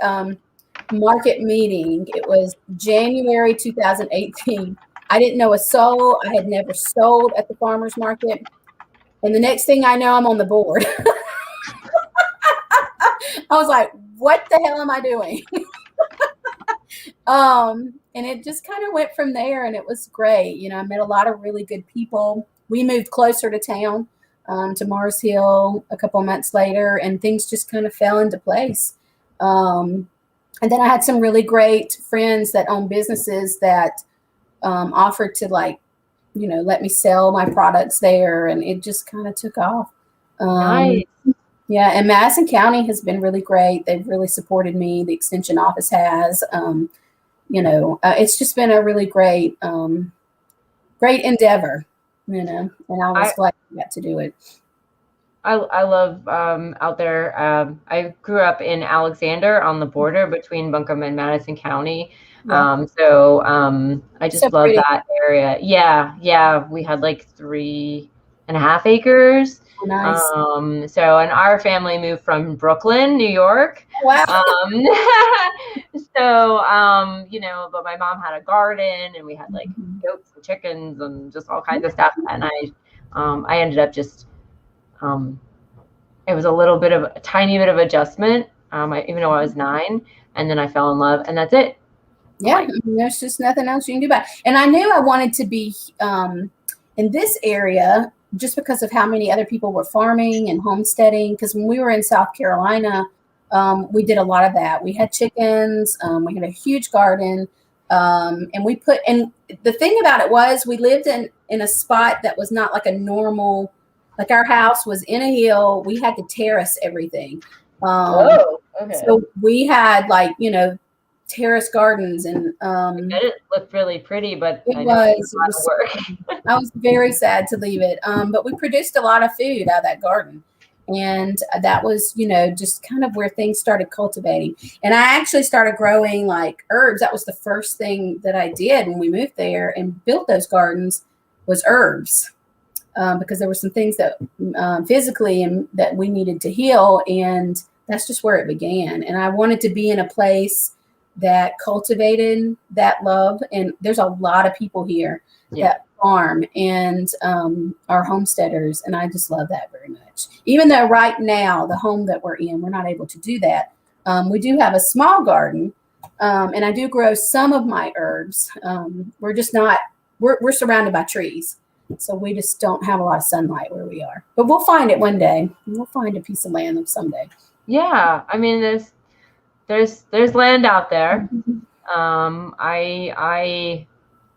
market meeting. It was January 2018. I didn't know a soul. I had never sold at the farmer's market. And the next thing I know, I'm on the board. I was like, what the hell am I doing? And it just kind of went from there, and it was great. You know, I met a lot of really good people. We moved closer to town, to Mars Hill a couple of months later, and things just kind of fell into place. And then I had some really great friends that own businesses that offered to, like, you know, let me sell my products there, and it just kind of took off. Nice. Yeah, and Madison County has been really great. They've really supported me. The extension office has. You know, it's just been a really great endeavor, you know, and I was glad I got to do it. I love out there. I grew up in Alexander on the border between Buncombe and Madison County. I just love that area. Yeah. We had like 3.5 acres. Oh, nice. And our family moved from Brooklyn, New York. Wow. You know, but my mom had a garden, and we had like goats and chickens and just all kinds of stuff. And I ended up just, it was a tiny bit of adjustment, even though I was 9, and then I fell in love, and that's it. Yeah, there's just nothing else you can do about it. And I knew I wanted to be in this area just because of how many other people were farming and homesteading. Because when we were in South Carolina, we did a lot of that. We had chickens. We had a huge garden. And the thing about it was, we lived in a spot that was not like a normal, like our house was in a hill. We had to terrace everything. Okay. So we had, like, you know, terrace gardens, and it looked really pretty, but it was work. I was very sad to leave it. But we produced a lot of food out of that garden. And that was, you know, just kind of where things started cultivating. And I actually started growing like herbs. That was the first thing that I did when we moved there and built those gardens, was herbs. Because there were some things that physically and that we needed to heal. And that's just where it began. And I wanted to be in a place that cultivated that love. And there's a lot of people here that farm and our homesteaders, and I just love that very much. Even though right now the home that we're in, we're not able to do that. We do have a small garden, and I do grow some of my herbs. We're just not. We're surrounded by trees, so we just don't have a lot of sunlight where we are. But we'll find it one day. We'll find a piece of land someday. Yeah, I mean, there's land out there.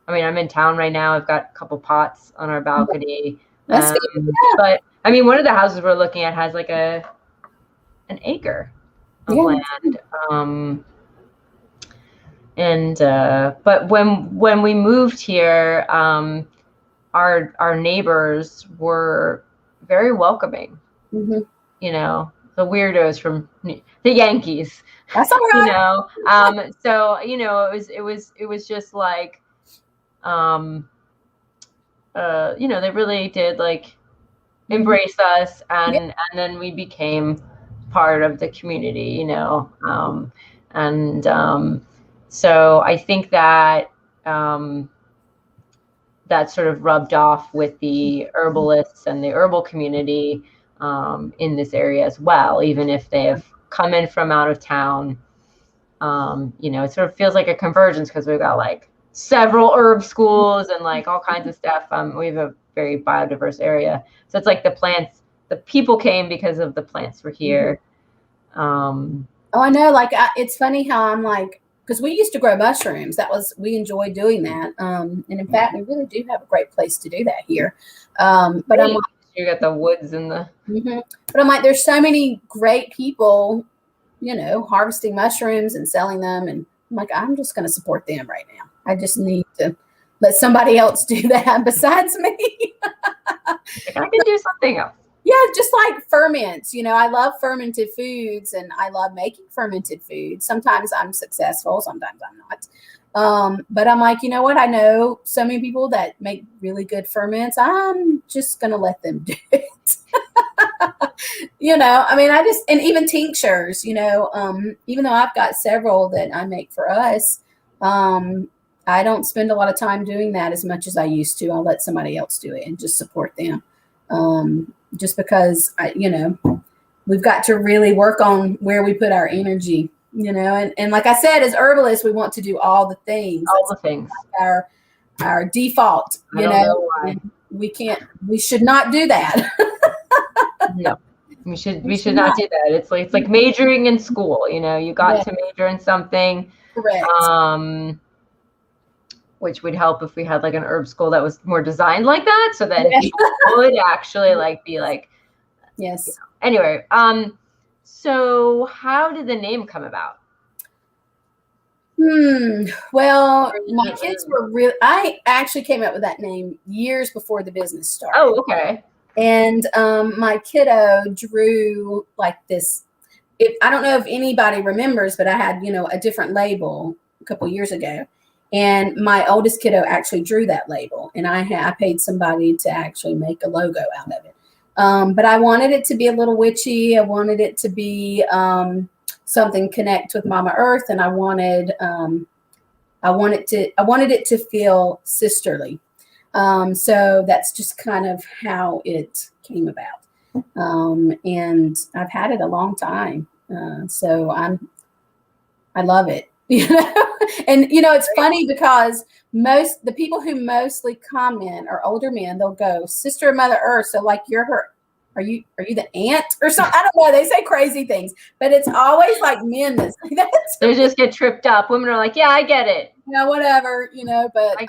I mean, I'm in town right now. I've got a couple pots on our balcony. That's good. Yeah. But I mean, one of the houses we're looking at has like an acre of land. But when we moved here, our neighbors were very welcoming. Mm-hmm. You know, the weirdos from the Yankees. That's all right. You know, so you know, it was just like, you know, they really did like embrace us, and then we became part of the community. You know, so I think that that sort of rubbed off with the herbalists and the herbal community in this area as well, even if they have come in from out of town. You know, it sort of feels like a convergence because we've got like several herb schools and like all kinds of stuff. We have a very biodiverse area. So it's like the people came because of the plants were here. Oh, I know. Like, it's funny how I'm like, because we used to grow mushrooms. We enjoyed doing that. And in fact, we really do have a great place to do that here. But I'm like, you got the woods and the. Mm-hmm. But I'm like, there's so many great people, you know, harvesting mushrooms and selling them. And I'm like, I'm just going to support them right now. I just need to let somebody else do that besides me. I can do something else. Yeah, just like ferments. You know, I love fermented foods and I love making fermented foods. Sometimes I'm successful, sometimes I'm not. But I'm like, you know what? I know so many people that make really good ferments. I'm just going to let them do it. You know, I mean, and even tinctures, you know, even though I've got several that I make for us, I don't spend a lot of time doing that as much as I used to. I'll let somebody else do it and just support them. Just because you know, we've got to really work on where we put our energy, you know, and like I said, as herbalists, we want to do all the things. All the things. Like our default, you know why. We should not do that. No, we should not do that. It's like majoring in school, you know, you got to major in something. Correct. Which would help if we had like an herb school that was more designed like that. So then people would actually like be like, yes. You know. Anyway, so how did the name come about? Well, my kids were I actually came up with that name years before the business started. Oh, okay. And my kiddo drew like this. I don't know if anybody remembers, but I had, you know, a different label a couple years ago. And my oldest kiddo actually drew that label, and I paid somebody to actually make a logo out of it. But I wanted it to be a little witchy. I wanted it to be something connect with Mama Earth, and I wanted it to feel sisterly. So that's just kind of how it came about. And I've had it a long time, so I love it. You know, and you know, it's funny because the people who mostly comment are older men. They'll go, Sister of Mother Earth. So like, you're her. Are you the aunt or something? I don't know. They say crazy things, but it's always like men that say that. They just get tripped up. Women are like, yeah, I get it. You know, whatever, you know, but I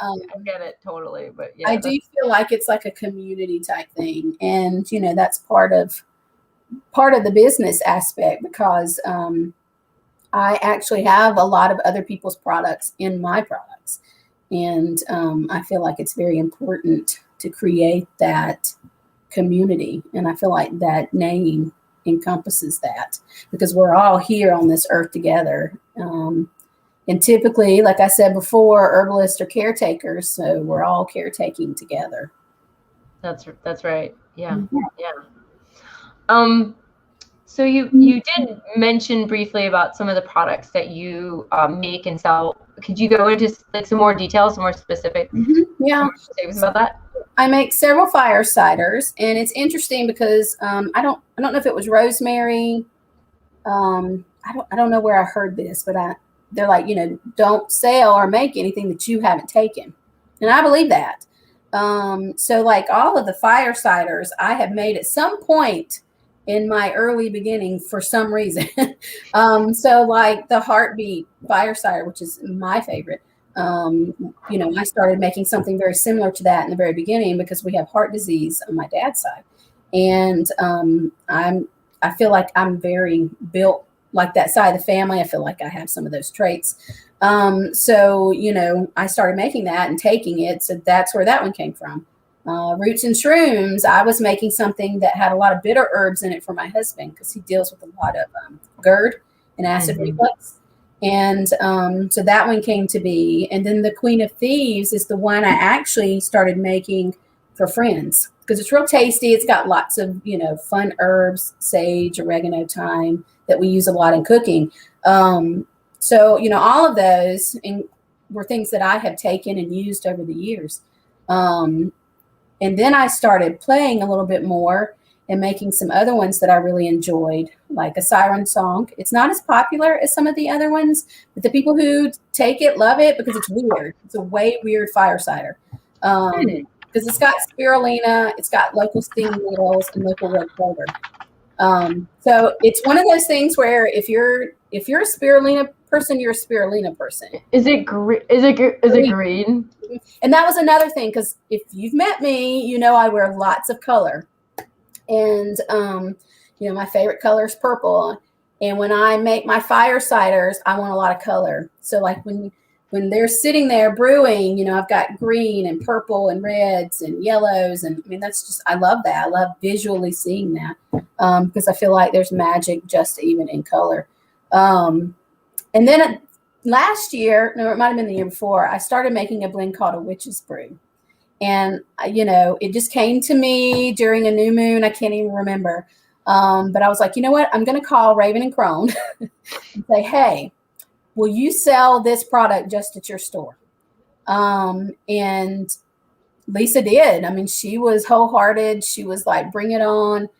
get it totally. But yeah, I do feel like it's like a community type thing. And, you know, that's part of the business aspect because, I actually have a lot of other people's products in my products. And I feel like it's very important to create that community. And I feel like that name encompasses that because we're all here on this earth together. And typically, like I said before, herbalists are caretakers. So we're all caretaking together. That's right. Yeah. Mm-hmm. Yeah. So you did mention briefly about some of the products that you make and sell. Could you go into like some more details, some more specifics? Yeah. About that? I make several fire ciders, and it's interesting because I don't know if it was Rosemary. I don't know where I heard this, but they're like, don't sell or make anything that you haven't taken, and I believe that. So like all of the fire ciders I have made at some point in my early beginning for some reason. So like the heartbeat fire cider, which is my favorite. I started making something very similar to that in the very beginning because we have heart disease on my dad's side, and I feel like I'm very built like that side of the family. I feel like I have some of those traits. So I started making that and taking it. So that's where that one came from. Roots and Shrooms, I was making something that had a lot of bitter herbs in it for my husband because he deals with a lot of GERD and acid reflux. And so that one came to be. And then the Queen of Thieves is the one I actually started making for friends because it's real tasty. It's got lots of, fun herbs, sage, oregano, thyme that we use a lot in cooking. So, all of those were things that I have taken and used over the years. And then I started playing a little bit more and making some other ones that I really enjoyed, like a siren song. It's not as popular as some of the other ones, but the people who take it love it because it's weird. It's a way weird fire cider. Because it's got spirulina, it's got local stinging needles, and local red clover. So it's one of those things where if you're a spirulina person, you're a spirulina person. Is it green? Is it green? And that was another thing because if you've met me, I wear lots of color, and my favorite color is purple. And when I make my fire ciders, I want a lot of color. So like when they're sitting there brewing, I've got green and purple and reds and yellows. And I mean, I love that. I love visually seeing that because I feel like there's magic just even in color. And then last year, no, it might've been the year before, I started making a blend called a witch's brew. And, it just came to me during a new moon. I can't even remember. But I was like, you know what? I'm going to call Raven and Crone and say, hey, will you sell this product just at your store? And Lisa did. I mean, she was wholehearted. She was like, bring it on.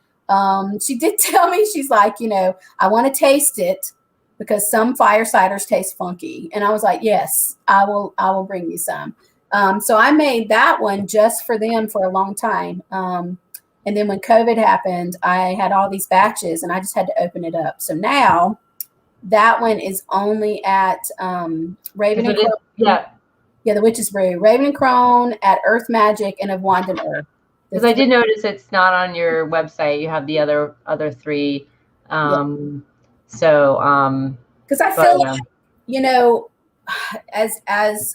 She did tell me, she's like, I want to taste it because some fire ciders taste funky. And I was like, yes, I will bring you some. So I made that one just for them for a long time. And then when COVID happened, I had all these batches and I just had to open it up. So now that one is only at Raven and Crone. Yeah, the Witch's Brew. Raven and Crone, at Earth Magic, and of Wand and Earth. Because I did notice it's not on your website. You have the other three. So because I feel like as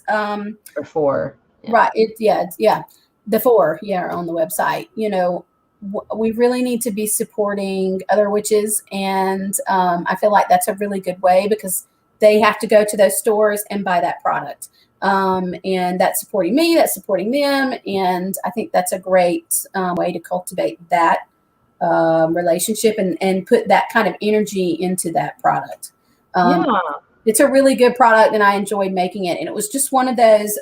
or four. Yeah. Right. The four are on the website. We really need to be supporting other witches, and I feel like that's a really good way because they have to go to those stores and buy that product. And that's supporting me, that's supporting them. And I think that's a great way to cultivate that relationship and put that kind of energy into that product. It's a really good product and I enjoyed making it. And it was just one of those,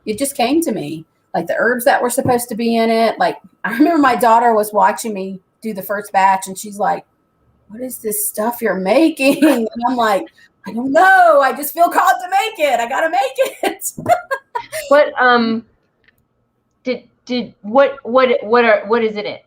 it just came to me, like the herbs that were supposed to be in it. Like I remember my daughter was watching me do the first batch and she's like, what is this stuff you're making? And I'm like, I don't know. I just feel called to make it. I got to make it. What is in it?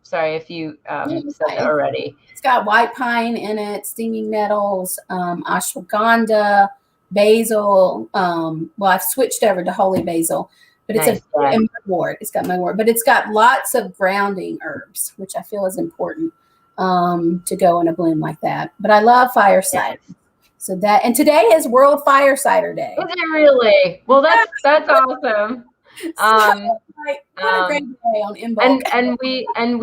Sorry if you said that already. It's got white pine in it, stinging nettles, ashwagandha, basil. Well, I've switched over to holy basil, but it's mugwort. It's got mugwort, but it's got lots of grounding herbs, which I feel is important to go in a blend like that. But I love fire cider. Yes. So and today is World Fire Cider Day. Is it really? Well, that's awesome. What a great day on Inbox. And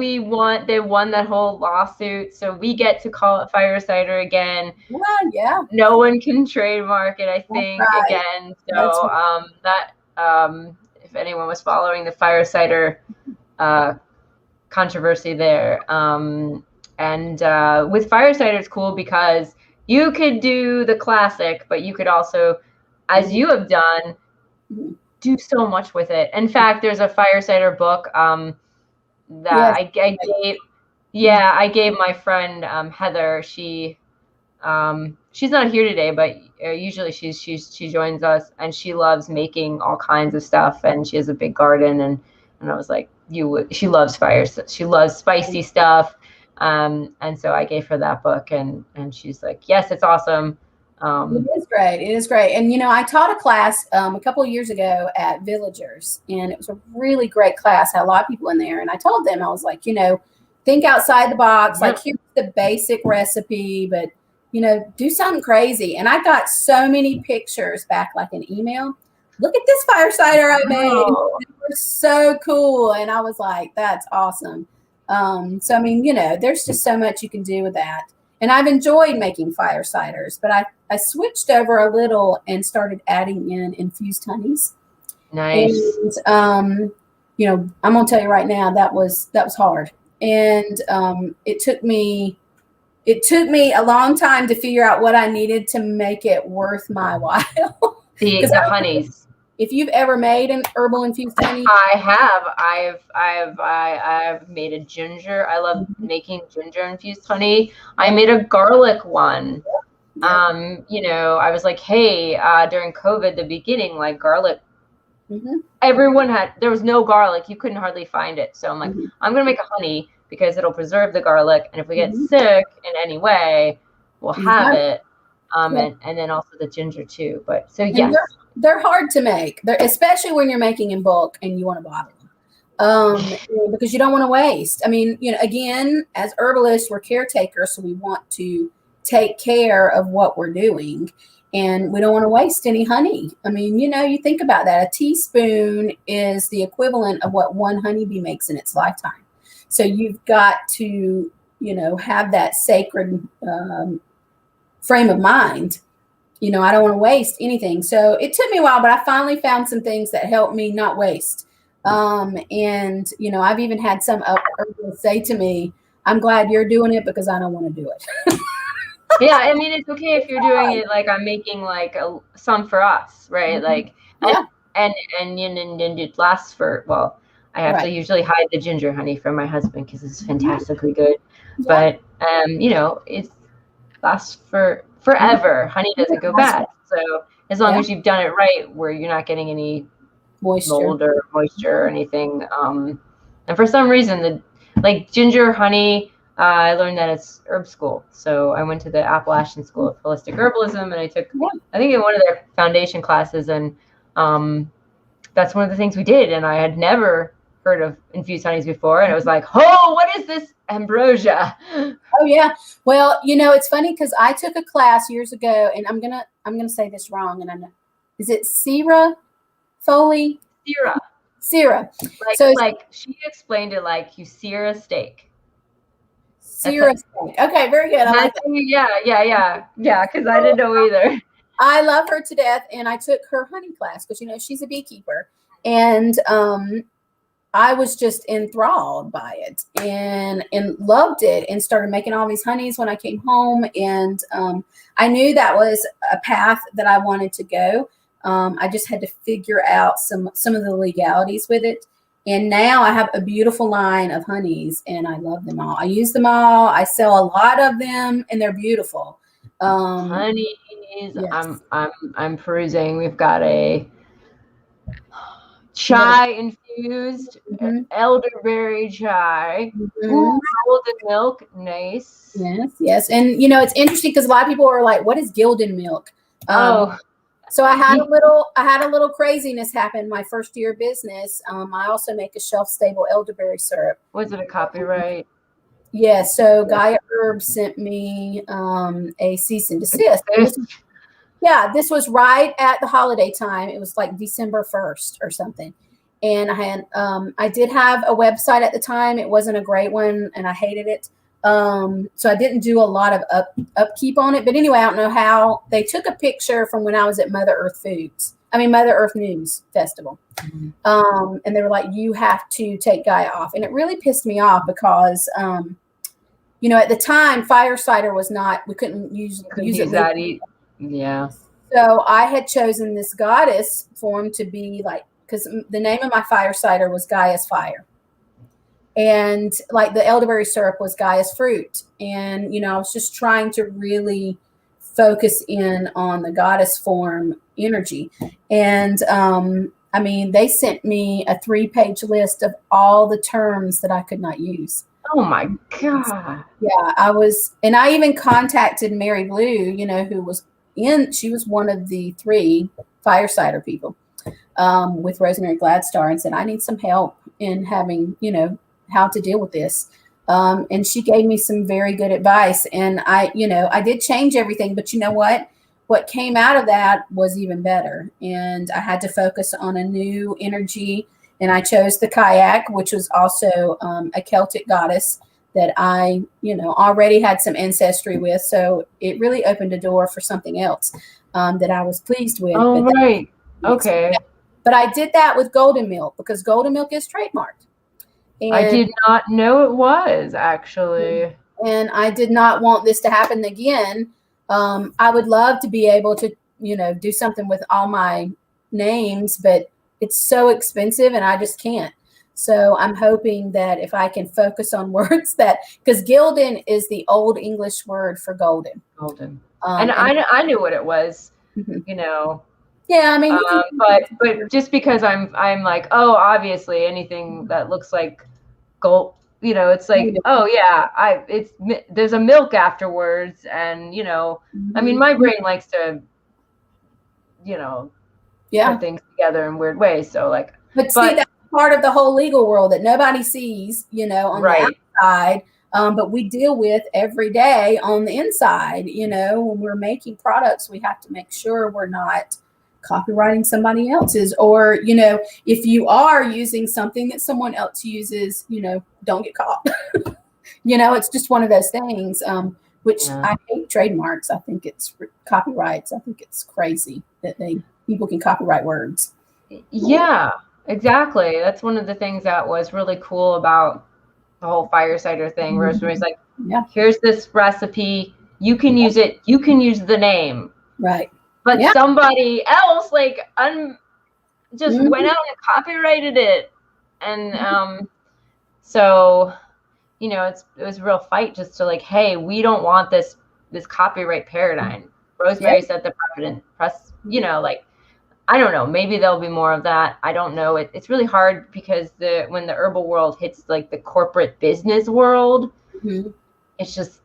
they won that whole lawsuit, so we get to call it fire cider again. Yeah. No one can trademark it, I think, again. So if anyone was following the fire cider controversy there, And with fire cider, it's cool because you could do the classic, but you could also, as you have done, do so much with it. In fact, there's a fire cider book that I gave my friend Heather. She's not here today, but usually she joins us, and she loves making all kinds of stuff, and she has a big garden, and I was like, she loves she loves spicy stuff, and so I gave her that book, and she's like, yes, it's awesome. It is great. It is great. And, I taught a class a couple of years ago at Villagers, and it was a really great class. Had a lot of people in there. And I told them, I was like, think outside the box. Yep. Like, here's the basic recipe, but, do something crazy. And I got so many pictures back, like an email. Look at this fire cider I made. Oh. It was so cool. And I was like, that's awesome. So, I mean, there's just so much you can do with that. And I've enjoyed making fire ciders, but I switched over a little and started adding in infused honeys. Nice. And, I'm going to tell you right now, that was hard. And it took me a long time to figure out what I needed to make it worth my while. The honeys. If you've ever made an herbal infused honey, I have. I've made a ginger. I love making ginger infused honey. I made a garlic one. Yep. I was like, hey, during COVID, the beginning, like garlic. There was no garlic. You couldn't hardly find it. So I'm like, I'm gonna make a honey because it'll preserve the garlic, and if we get sick in any way, we'll have it. And then also the ginger too. But so yes. They're hard to make, especially when you're making in bulk and you want to bottle them, because you don't want to waste. I mean, again, as herbalists, we're caretakers, so we want to take care of what we're doing, and we don't want to waste any honey. I mean, you think about that. A teaspoon is the equivalent of what one honeybee makes in its lifetime. So you've got to, have that sacred frame of mind. I don't want to waste anything. So it took me a while, but I finally found some things that helped me not waste. And, I've even had some herbalists say to me, I'm glad you're doing it because I don't want to do it. Yeah. I mean, it's okay if you're doing it. Like I'm making like some for us, right? Like, and it lasts for, well, I have to usually hide the ginger honey from my husband because it's fantastically good. Yeah. But, it lasts for forever. Honey doesn't go bad. So as long as you've done it right, where you're not getting any mold or moisture or anything. And for some reason, like ginger honey, I learned that it's herb school. So I went to the Appalachian School of Holistic Herbalism, and I took, I think, in one of their foundation classes, and that's one of the things we did. And I had never heard of infused honeys before, and it was like, oh, what is this ambrosia? Oh yeah. Well, it's funny because I took a class years ago, and I'm gonna say this wrong, and I know, is it Sierra Foley? Sierra. Like she explained it like you sear a steak. Sear a steak. Okay, very good. I like Yeah. Because I didn't know either. I love her to death, and I took her honey class because she's a beekeeper, and I was just enthralled by it and loved it, and started making all these honeys when I came home. And I knew that was a path that I wanted to go. I just had to figure out some of the legalities with it. And now I have a beautiful line of honeys, and I love them all. I use them all. I sell a lot of them, and they're beautiful. Honeys. Yes. I'm perusing. We've got a chai infused elderberry chai. Ooh, golden milk. Nice. Yes. And it's interesting because a lot of people are like, what is golden milk? So I had a little craziness happen my first year of business. I also make a shelf stable elderberry syrup. Was it a copyright? Yeah. So Gaia Herb sent me a cease and desist. This was right at the holiday time. It was like December 1st or something. And I did have a website at the time. It wasn't a great one, and I hated it. So I didn't do a lot of upkeep on it. But anyway, I don't know how. They took a picture from when I was at Mother Earth News Festival. And they were like, you have to take Gaia off. And it really pissed me off because, at the time, fire cider was not, we couldn't use it. That yeah. So I had chosen this goddess form to be like, because the name of my fire cider was Gaia's Fire. And like the elderberry syrup was Gaia's Fruit. And, I was just trying to really focus in on the goddess form energy. And, they sent me a 3-page list of all the terms that I could not use. Oh my God. Yeah, I even contacted Mary Blue, she was one of the 3 fire cider people with Rosemary Gladstar, and said, I need some help in having, how to deal with this. And she gave me some very good advice. And I did change everything, but you know what? What came out of that was even better. And I had to focus on a new energy. And I chose the kayak, which was also a Celtic goddess that I, already had some ancestry with. So it really opened a door for something else that I was pleased with. Oh, right. Okay. But I did that with golden milk because golden milk is trademarked. And I did not know it was, actually. And I did not want this to happen again. I would love to be able to, do something with all my names, but it's so expensive and I just can't. So I'm hoping that if I can focus on words because gilden is the old English word for golden. Golden. And I knew what it was, Yeah, but just because I'm like, oh, obviously anything that looks like gold, it's like, oh yeah, there's a milk afterwards, and my brain likes to, put things together in weird ways. So like, but see, that's part of the whole legal world that nobody sees, on the outside. But we deal with every day on the inside. When we're making products, we have to make sure we're not copywriting somebody else's, or if you are using something that someone else uses, don't get caught. It's just one of those things, which I hate trademarks. I think it's copyrights. I think it's crazy that people can copyright words. Yeah, exactly. That's one of the things that was really cool about the whole fire cider thing. Rosemary's like, here's this recipe, you can use it, you can use the name, right? But somebody else just went out and copyrighted it. And so, it was a real fight just to like, hey, we don't want this copyright paradigm. Rosemary set the precedent. I don't know, maybe there'll be more of that. I don't know. It's really hard because when the herbal world hits like the corporate business world, it's just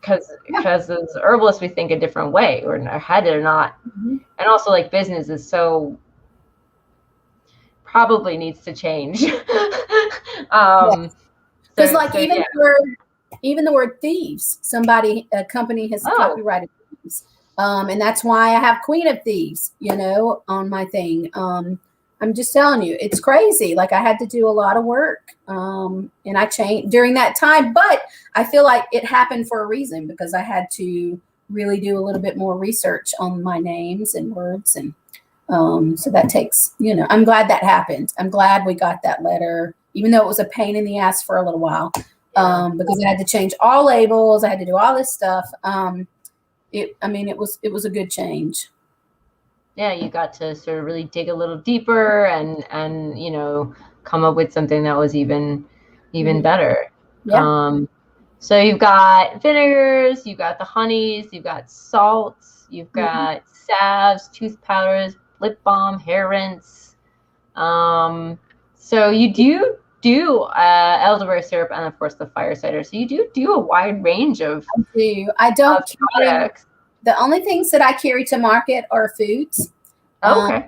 because as herbalists we think a different way, or in our head or not. And also like business is so probably needs to change. Because even the word thieves, a company has copyrighted thieves. And that's why I have Queen of Thieves, on my thing. I'm just telling you, it's crazy. Like I had to do a lot of work, and I changed during that time, but I feel like it happened for a reason because I had to really do a little bit more research on my names and words. And so that takes, I'm glad that happened. I'm glad we got that letter, even though it was a pain in the ass for a little while, because I had to change all labels. I had to do all this stuff. It was a good change. Yeah, you got to sort of really dig a little deeper and come up with something that was even better. Yeah. So you've got vinegars, you've got the honeys, you've got salts, you've got salves, tooth powders, lip balm, hair rinse. So you do elderberry syrup and of course the fire cider. So you do a wide range of. I do. I don't carry products. The only things that I carry to market are foods. Okay.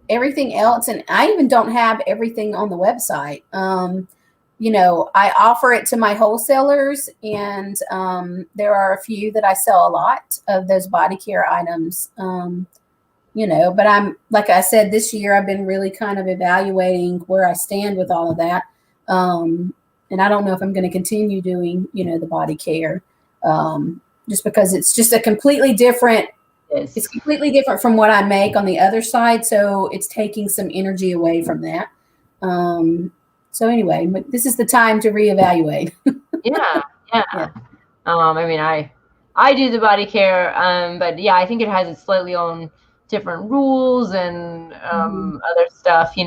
Everything else, and I even don't have everything on the website. I offer it to my wholesalers, and there are a few that I sell a lot of those body care items. But I'm, like I said, this year I've been really kind of evaluating where I stand with all of that. And I don't know if I'm going to continue doing, the body care. Just because it's just a completely different, it's completely different from what I make on the other side. So it's taking some energy away from that. So anyway, but this is the time to reevaluate. Yeah, yeah. Yeah. I mean, I do the body care, but yeah, I think it has its slightly own different rules and other stuff. It's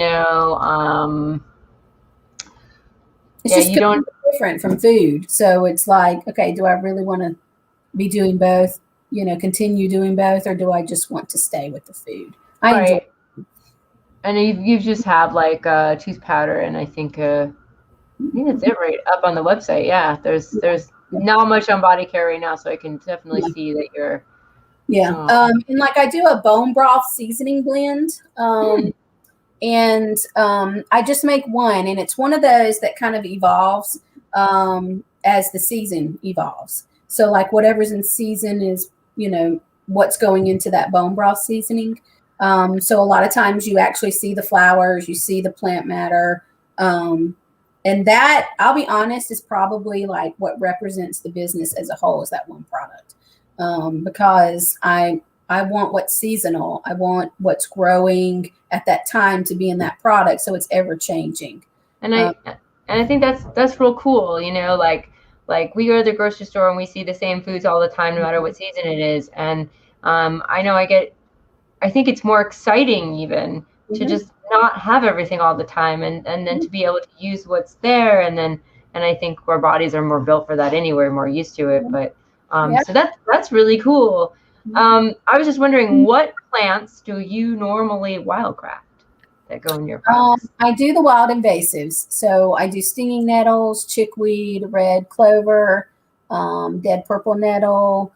Yeah, just you don't. different from food. So it's like, okay, do I really want to be doing both? Continue doing both, or do I just want to stay with the food? I enjoy. Right. And you just have like tooth powder, and I think that's it right up on the website. Yeah, there's not much on body care right now, so I can definitely see that you're. Yeah. And like I do a bone broth seasoning blend. And I just make one, and it's one of those that kind of evolves as the season evolves. So like whatever's in season is, what's going into that bone broth seasoning. So a lot of times you actually see the flowers, you see the plant matter. And that, I'll be honest, is probably like what represents the business as a whole, is that one product. Because I want what's seasonal. I want what's growing at that time to be in that product, so it's ever changing. And I think that's real cool. Like we go to the grocery store and we see the same foods all the time, no matter what season it is. And I know I think it's more exciting even to just not have everything all the time, and then to be able to use what's there. And I think our bodies are more built for that anyway, more used to it. But so that's really cool. I was just wondering, what plants do you normally wildcraft that go in your products? I do the wild invasives. So I do stinging nettles, chickweed, red clover, dead purple nettle,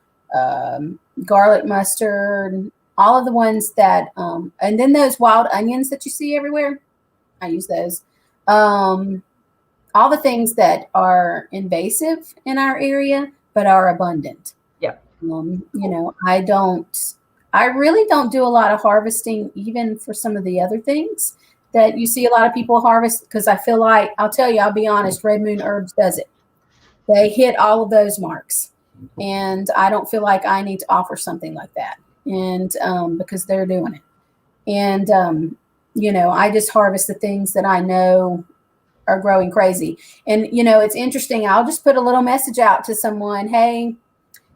garlic mustard, all of the ones that, and then those wild onions that you see everywhere, I use those. All the things that are invasive in our area, but are abundant. Yeah. I really don't do a lot of harvesting, even for some of the other things that you see a lot of people harvest, because I feel like, I'll be honest, Red Moon Herbs does it. They hit all of those marks. And I don't feel like I need to offer something like that. And because they're doing it. And, I just harvest the things that I know are growing crazy. And, it's interesting. I'll just put a little message out to someone. Hey,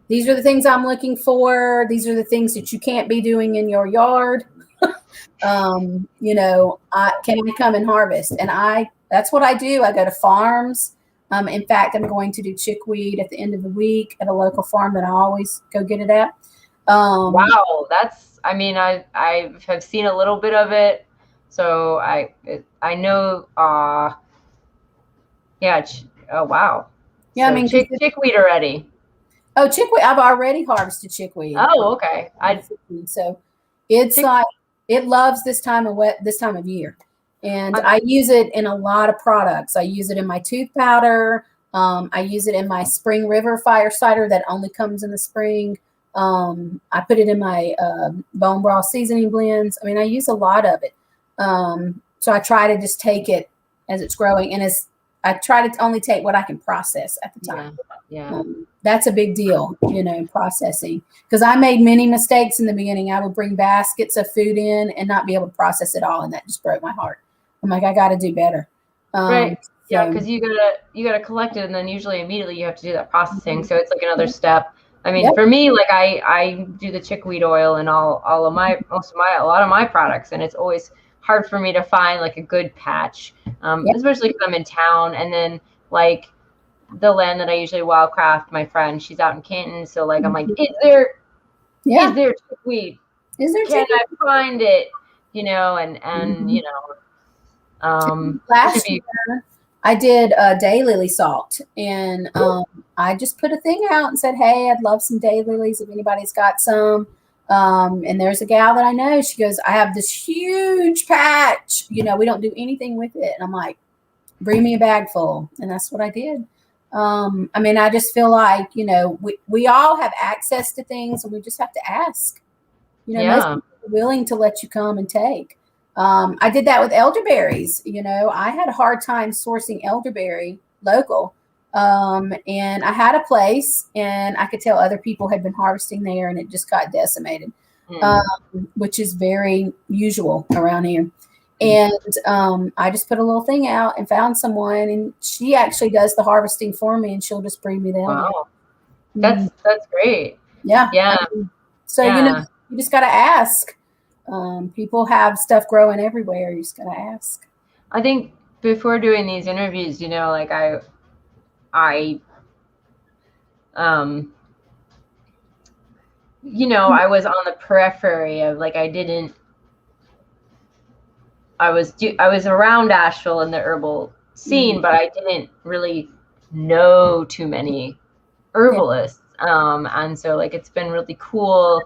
these are the things I'm looking for. These are the things that you can't be doing in your yard. Can I come and harvest? And that's what I do. I go to farms. In fact, I'm going to do chickweed at the end of the week at a local farm that I always go get it at. Wow, I have seen a little bit of it, so I know. Yeah. Oh wow. Yeah, so chickweed already. Oh, chickweed! I've already harvested chickweed. Oh, okay. So it's like it loves this time of year, and I use it in a lot of products. I use it in my tooth powder. I use it in my Spring River fire cider that only comes in the spring. I put it in my bone broth seasoning blends. I mean, I use a lot of it. So I try to just take it as it's growing, and I try to only take what I can process at the time. Yeah. That's a big deal, processing. Because I made many mistakes in the beginning. I would bring baskets of food in and not be able to process it all, and that just broke my heart. I'm like, I got to do better. Right. Yeah, because you gotta collect it, and then usually immediately you have to do that processing. So it's like another step. I mean, for me, like I do the chickweed oil and a lot of my products, and it's always hard for me to find like a good patch, especially because I'm in town. And then like the land that I usually wildcraft, my friend, she's out in Canton, so like I'm like, is there chickweed? Can I find it? Last year I did daylily salt, and I just put a thing out and said, hey, I'd love some daylilies if anybody's got some. And there's a gal that I know. She goes, I have this huge patch. We don't do anything with it. And I'm like, bring me a bag full. And that's what I did. I just feel like, we all have access to things, and we just have to ask. Most people are willing to let you come and take. I did that with elderberries. I had a hard time sourcing elderberry local. And I had a place, and I could tell other people had been harvesting there, and it just got decimated, which is very usual around here. And I just put a little thing out and found someone, and she actually does the harvesting for me, and she'll just bring me the elderberry. Wow. That's great. Yeah. Yeah. So, you just got to ask. People have stuff growing everywhere. You just got to ask. I think before doing these interviews, like I was on the periphery of like, I was around Asheville in the herbal scene, but I didn't really know too many herbalists. And so like, it's been really cool,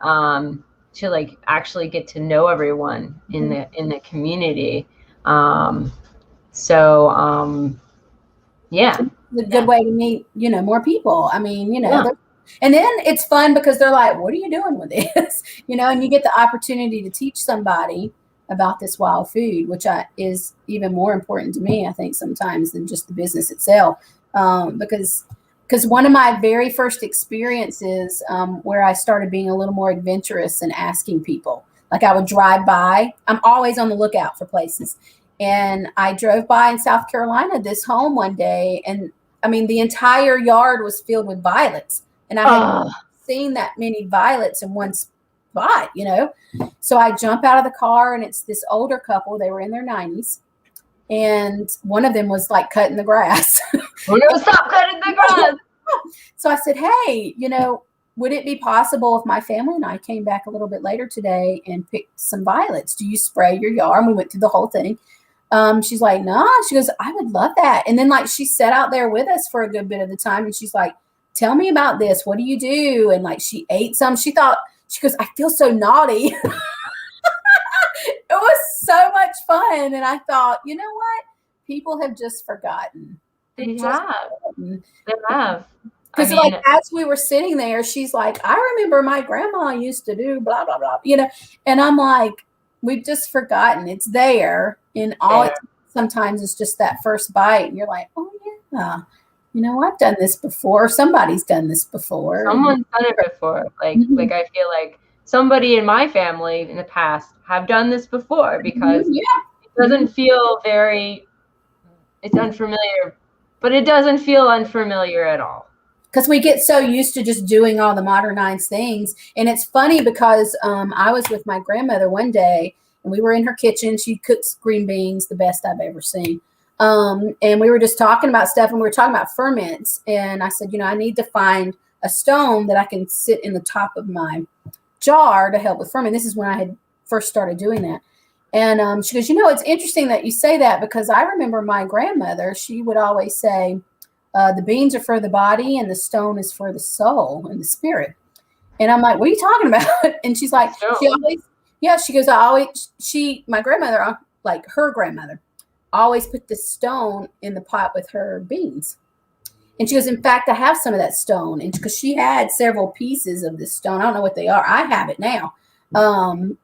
to like actually get to know everyone in the community. Yeah. It's a good way to meet, more people. I mean, and then it's fun because they're like, what are you doing with this? And you get the opportunity to teach somebody about this wild food, which is even more important to me, I think, sometimes than just the business itself. Because one of my very first experiences where I started being a little more adventurous and asking people, like I would drive by, I'm always on the lookout for places. And I drove by in South Carolina, this home one day, and I mean, the entire yard was filled with violets. And I had never seen that many violets in one spot, So I jump out of the car, and it's this older couple. They were in their 90s. And one of them was like cutting the grass. Oh, no, stop cutting the grass. So I said, hey, would it be possible if my family and I came back a little bit later today and picked some violets? Do you spray your yard? And we went through the whole thing. She's like, nah. She goes, I would love that. And then like she sat out there with us for a good bit of the time, and she's like, tell me about this. What do you do? And like she ate some. She goes, I feel so naughty. It was so much fun. And I thought, you know what? People have just forgotten. They have. Because like as we were sitting there, she's like, I remember my grandma used to do blah, blah, blah, and I'm like, we've just forgotten. It's there. And sometimes it's just that first bite. And you're like, oh yeah, I've done this before. Somebody's done this before. Someone's done it before. Like, like I feel like somebody in my family in the past have done this before, because it doesn't feel it's unfamiliar, but it doesn't feel unfamiliar at all. Because we get so used to just doing all the modernized things. And it's funny because I was with my grandmother one day, and we were in her kitchen. She cooks green beans, the best I've ever seen. And we were just talking about stuff, and we were talking about ferments. And I said, I need to find a stone that I can sit in the top of my jar to help with ferment. This is when I had first started doing that. And she goes, it's interesting that you say that, because I remember my grandmother, she would always say, the beans are for the body and the stone is for the soul and the spirit. And I'm like, what are you talking about? And she's like, she goes, my grandmother, like her grandmother, always put the stone in the pot with her beans. And she goes, in fact, I have some of that stone. And because she had several pieces of this stone, I don't know what they are. I have it now.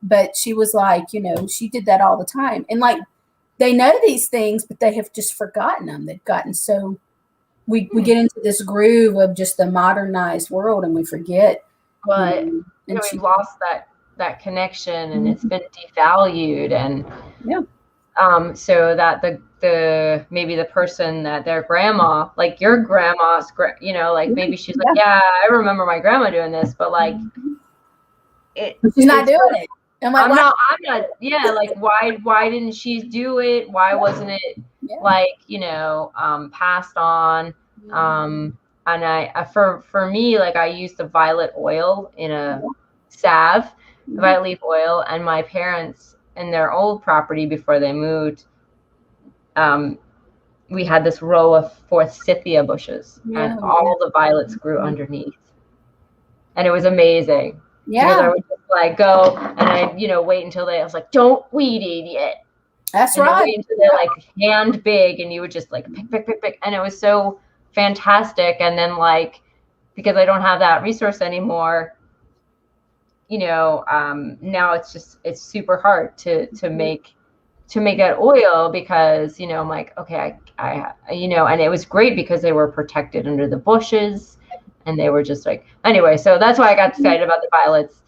But she was like, she did that all the time. And like, they know these things, but they have just forgotten them. They've gotten so, we get into this groove of just the modernized world, and we forget. But, we've lost that connection, and it's been devalued. And so that the maybe the person that their grandma, like your grandma's, maybe she's like, yeah, I remember my grandma doing this, but like, she's not doing it. I'm not. Yeah, like why didn't she do it? Why wasn't it passed on? And for me, like I used the violet oil in a salve, violet leaf oil, and my parents in their old property before they moved, we had this row of forsythia bushes, and all the violets grew underneath, and it was amazing. Yeah, because I would just like go and I, wait until I was like, don't weed eat it. That's right. Wait until they're like hand big, and you would just like pick, and it was so fantastic. And then like, because I don't have that resource anymore, now it's super hard to make that oil, because I'm like, okay, I and it was great because they were protected under the bushes, and they were just like, anyway, so that's why I got excited about the violets.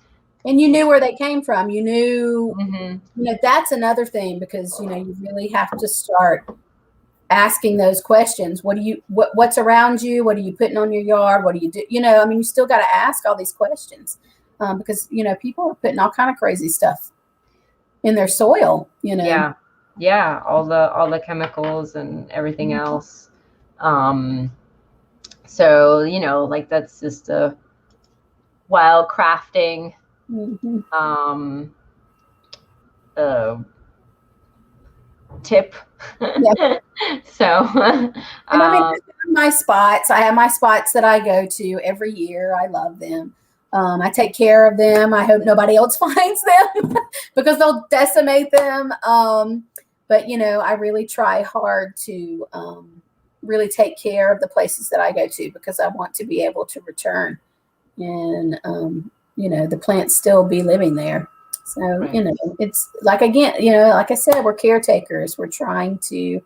And you knew where they came from. You knew, Mm-hmm. that's another thing, because, you really have to start asking those questions. What's around you? What are you putting on your yard? What do you do? You still got to ask all these questions, because, people are putting all kind of crazy stuff in their soil, Yeah. Yeah. All the chemicals and everything else. So, like that's just a wild crafting, tip. Yeah. So, And my spots, I have my spots that I go to every year. I love them. I take care of them. I hope nobody else finds them because they'll decimate them. But I really try hard to really take care of the places that I go to, because I want to be able to return and the plants still be living there. So right. it's like, again, like I said, we're caretakers. We're trying to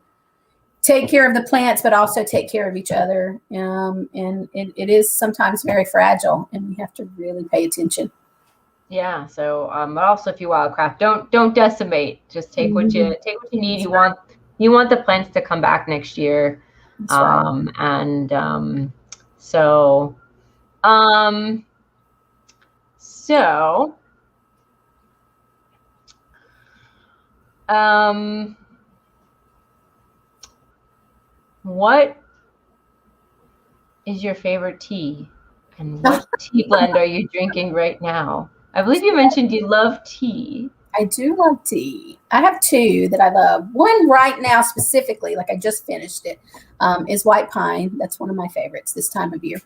take care of the plants, but also take care of each other. And it is sometimes very fragile, and we have to really pay attention. Yeah. So, but also if you wildcraft, don't decimate. Just take what you need. You want the plants to come back next year. That's right. And so so what is your favorite tea, and what tea blend are you drinking right now? I believe you mentioned you love tea. I do love tea. I have two that I love. One right now specifically, like I just finished it, is white pine. That's one of my favorites this time of year.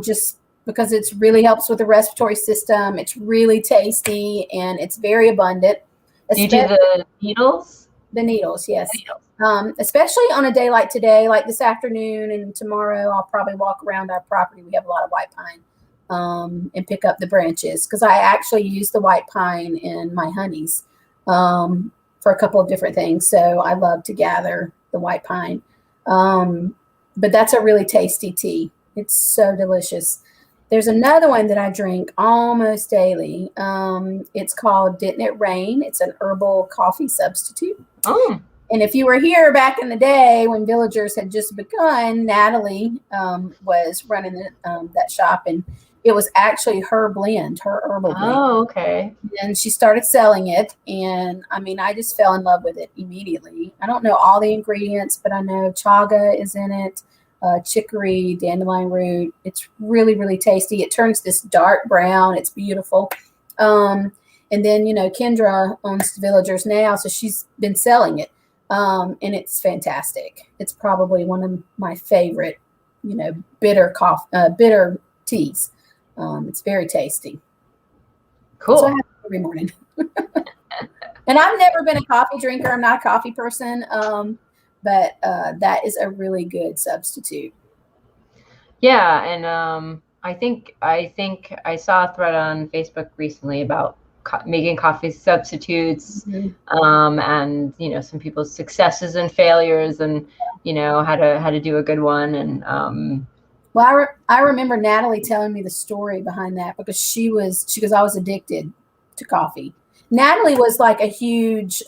Just because it really helps with the respiratory system. It's really tasty, and it's very abundant. Do you do the needles? The needles, yes. The needles. Especially on a day like today, like this afternoon and tomorrow, I'll probably walk around our property. We have a lot of white pine, and pick up the branches, because I actually use the white pine in my honeys for a couple of different things. So I love to gather the white pine. But that's a really tasty tea. It's so delicious. There's another one that I drink almost daily. It's called Didn't It Rain? It's an herbal coffee substitute. Oh. And if you were here back in the day when Villagers had just begun, Natalie was running that shop, and it was actually her blend, her herbal blend. Oh, okay. And she started selling it, and I just fell in love with it immediately. I don't know all the ingredients, but I know chaga is in it, chicory, dandelion root. It's really, really tasty. It turns this dark brown. It's beautiful. And then, Kendra owns Villagers now, so she's been selling it. And it's fantastic. It's probably one of my favorite, bitter teas. It's very tasty. Cool. So I have it every morning. And I've never been a coffee drinker. I'm not a coffee person. But that is a really good substitute. Yeah, and I think I saw a thread on Facebook recently about making coffee substitutes, and some people's successes and failures, and how to do a good one. And well, I remember Natalie telling me the story behind that, because she goes, I was addicted to coffee. Natalie was like a huge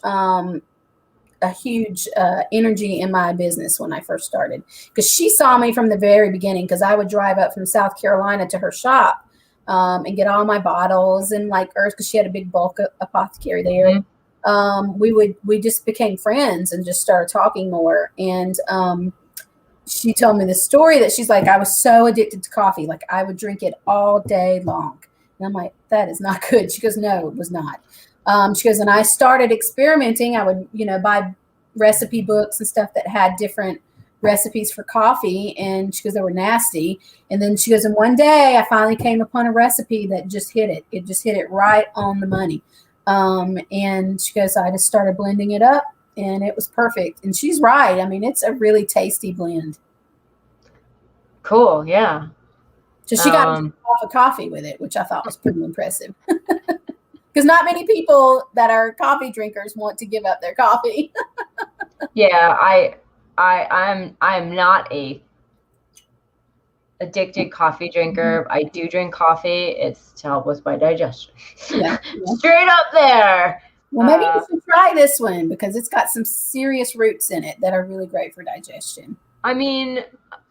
energy in my business when I first started, because she saw me from the very beginning, because I would drive up from South Carolina to her shop and get all my bottles and like earth, because she had a big bulk apothecary there. We just became friends and just started talking more. And she told me the story that she's like, I was so addicted to coffee, like I would drink it all day long. And I'm like, that is not good. She goes, no, it was not. She goes, and I started experimenting. I would, buy recipe books and stuff that had different recipes for coffee. And she goes, they were nasty. And then she goes, and one day I finally came upon a recipe that just hit it. It just hit it right on the money. And she goes, I just started blending it up, and it was perfect. And she's right. It's a really tasty blend. Cool. Yeah. So she got off of coffee with it, which I thought was pretty impressive. Because not many people that are coffee drinkers want to give up their coffee. Yeah, I'm not a addicted coffee drinker. I do drink coffee. It's to help with my digestion. Yeah. Straight up there. Well, maybe you should try this one because it's got some serious roots in it that are really great for digestion. I mean,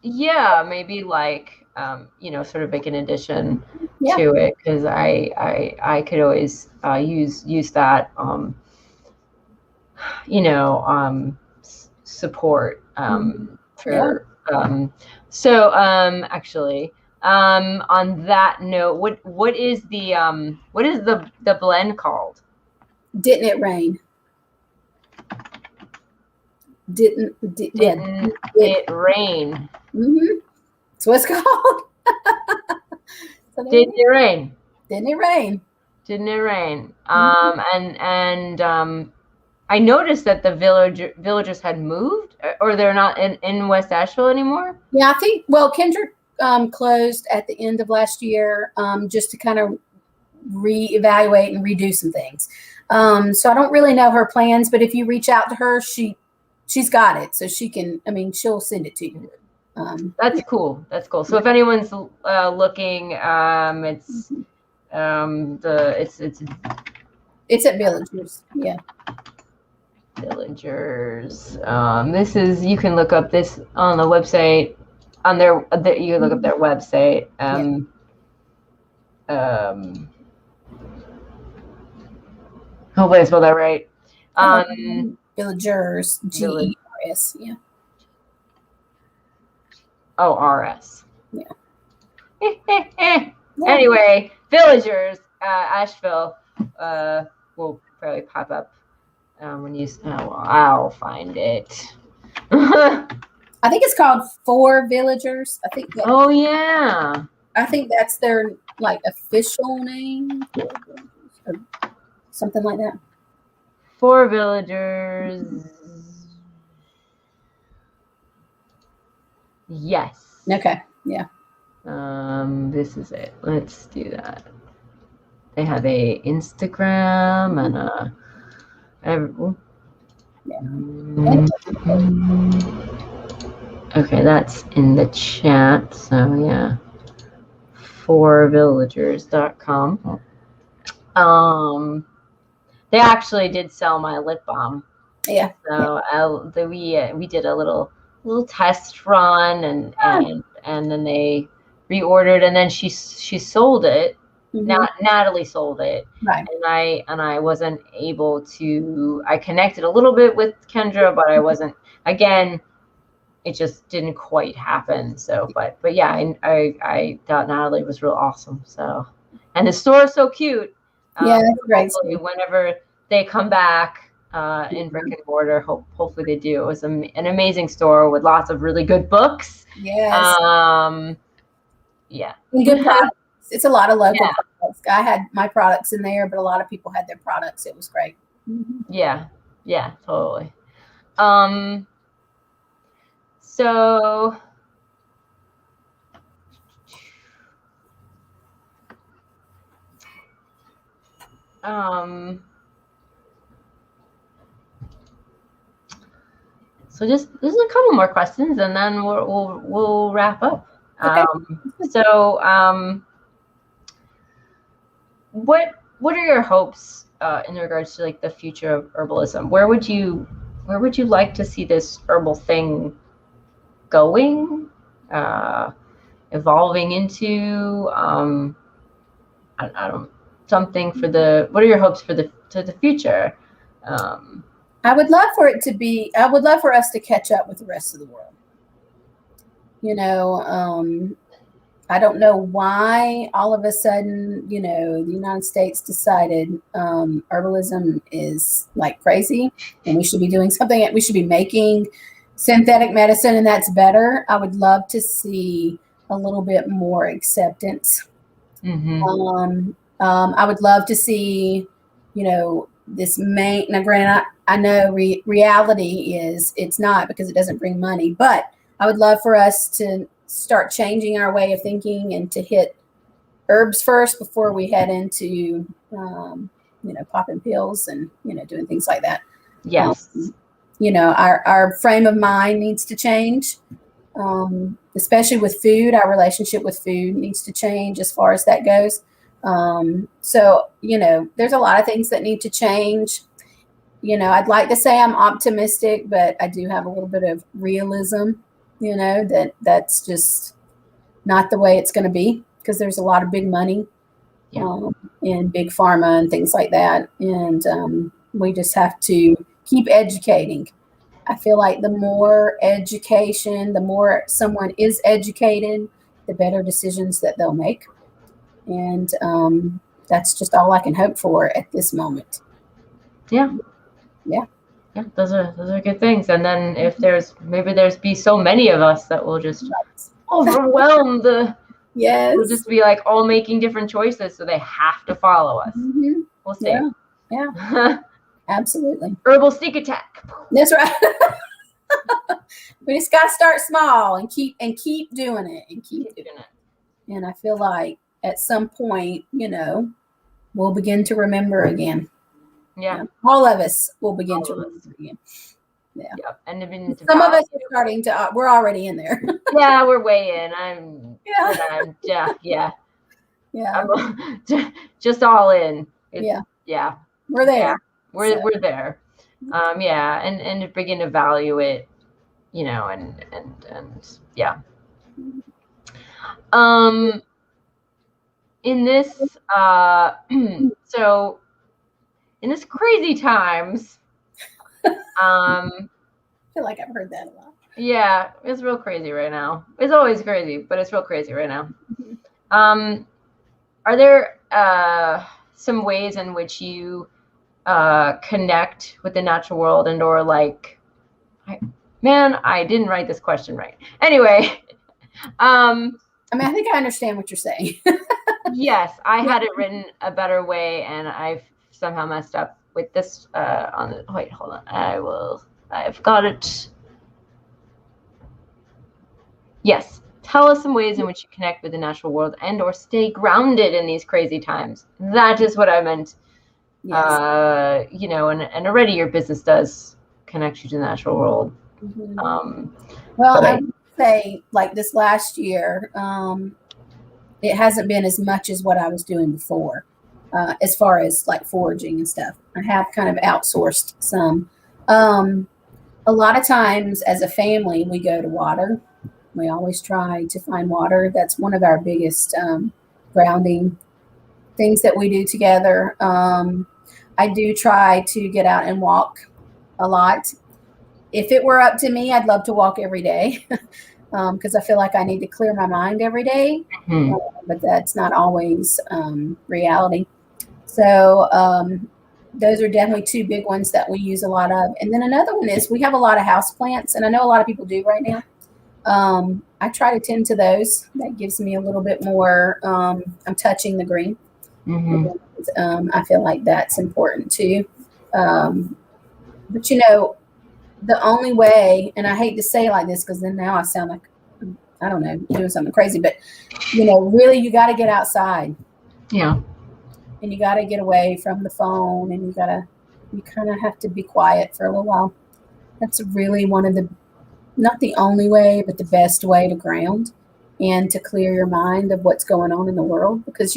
yeah, maybe like sort of make an addition to it, because I could always use that support for actually on that note, what is the blend called? Didn't it rain? Didn't it rain? Mm-hmm. That's what it's called. Didn't it rain? Didn't it rain? Didn't it rain? And I noticed that the villagers had moved, or they're not in West Asheville anymore. Yeah, I think. Well, Kendrick closed at the end of last year, just to kind of reevaluate and redo some things. So I don't really know her plans, but if you reach out to her, she's got it, so she can. I mean, she'll send it to you. That's cool. That's cool. So if anyone's looking, it's at Villagers. Yeah. Villagers. This is, you can look up this on the website. You can look up their website. Hopefully I spelled that right. Villagers. GERS. Yeah. Oh, RS. Yeah. Anyway, Villagers, Asheville, will probably pop up when you. I'll find it. I think it's called For Villagers. I think. Oh yeah. I think that's their like official name, or something like that. For Villagers. Yes. Okay. Yeah. This is it. Let's do that. They have a Instagram and okay, that's in the chat. So yeah, forvillagers.com. They actually did sell my lip balm. Yeah. So we did a little test run, and then they reordered, and then she sold it. Mm-hmm. Natalie sold it, right? And I wasn't able to. I connected a little bit with Kendra, but I wasn't. Again, it just didn't quite happen. So, but yeah, I thought Natalie was real awesome. So, and the store is so cute. Yeah, that's great. Whenever they come back in brick and mortar, hopefully they do. It was an amazing store with lots of really good books. Yes. Yeah. And good products. It's a lot of local products. I had my products in there, but a lot of people had their products. It was great. Mm-hmm. Yeah, totally. So just there's a couple more questions, and then we'll wrap up. Okay. What are your hopes in regards to like the future of herbalism? Where would you like to see this herbal thing going, evolving into? I don't something for the. What are your hopes for the future? I would love for it to be. I would love for us to catch up with the rest of the world. You know, I don't know why all of a sudden, the United States decided herbalism is like crazy and we should be doing something. We should be making synthetic medicine, and that's better. I would love to see a little bit more acceptance. Mm-hmm. I would love to see, this main. Now, granted, I know reality is it's not, because it doesn't bring money, but I would love for us to start changing our way of thinking and to hit herbs first before we head into, popping pills and, doing things like that. Yes. Our frame of mind needs to change. Especially with food. Our relationship with food needs to change as far as that goes. So, there's a lot of things that need to change. I'd like to say I'm optimistic, but I do have a little bit of realism, that's just not the way it's going to be, because there's a lot of big money in big pharma and things like that. And we just have to keep educating. I feel like the more education, the more someone is educated, the better decisions that they'll make. And that's just all I can hope for at this moment. Yeah. Those are good things. And then if there's be so many of us that will just overwhelm the. Yes. We'll just be like all making different choices, so they have to follow us. Mm-hmm. We'll see. Yeah. Absolutely. Herbal sneak attack. That's right. We just got to start small and keep doing it and keep doing it. And I feel like at some point, we'll begin to remember again. Yeah. All of us will begin to remember again. Yeah. Yep. And some of us are starting to. We're already in there. Yeah, we're way in. I'm just all in. Yeah. We're there. Yeah. We're there. And to begin to value it, and yeah. In this so in this crazy times, I feel like I've heard that a lot. Yeah, it's real crazy right now. It's always crazy, but it's real crazy right now. Mm-hmm. Are there some ways in which you connect with the natural world or I didn't write this question right. Anyway, I think I understand what you're saying. Yes, I had it written a better way, and I've somehow messed up with this wait, hold on. I've got it. Yes. Tell us some ways in which you connect with the natural world and or stay grounded in these crazy times. That is what I meant. Yes. And already your business does connect you to the natural world. Mm-hmm. I would say like this last year, it hasn't been as much as what I was doing before, as far as like foraging and stuff. I have kind of outsourced some. A lot of times as a family, we go to water. We always try to find water. That's one of our biggest grounding things that we do together. I do try to get out and walk a lot. If it were up to me, I'd love to walk every day because I feel like I need to clear my mind every day. Mm-hmm. But that's not always reality. So those are definitely two big ones that we use a lot of. And then another one is we have a lot of houseplants, and I know a lot of people do right now. I try to tend to those. That gives me a little bit more, I'm touching the green. Mm-hmm. I feel like that's important too. But the only way, and I hate to say it like this because then now I sound like, I don't know, doing something crazy, but really you got to get outside. Yeah. And you got to get away from the phone, and you kind of have to be quiet for a little while. That's really one of the, not the only way, but the best way to ground and to clear your mind of what's going on in the world. Because,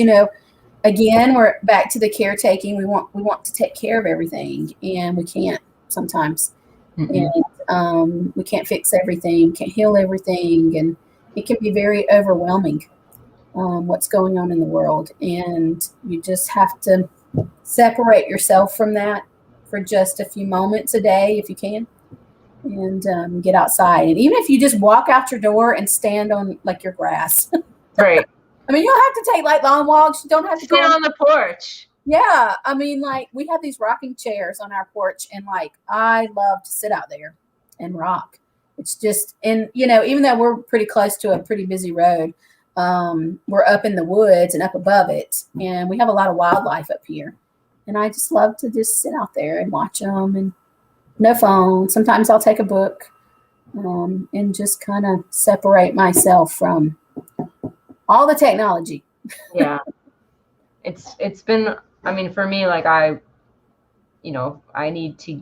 again, we're back to the caretaking. We want to take care of everything, and we can't sometimes. Mm-hmm. And we can't fix everything, can't heal everything. And it can be very overwhelming, what's going on in the world. And you just have to separate yourself from that for just a few moments a day, if you can. And get outside. And even if you just walk out your door and stand on like your grass. Right. I mean, you don't have to take like long walks. You don't have to sit on the porch. Yeah. I mean, like we have these rocking chairs on our porch, and like I love to sit out there and rock. It's just, and even though we're pretty close to a pretty busy road, we're up in the woods and up above it, and we have a lot of wildlife up here. And I just love to just sit out there and watch them, and no phone. Sometimes I'll take a book and just kind of separate myself from all the technology. Yeah. It's been, I mean, for me, like I need to,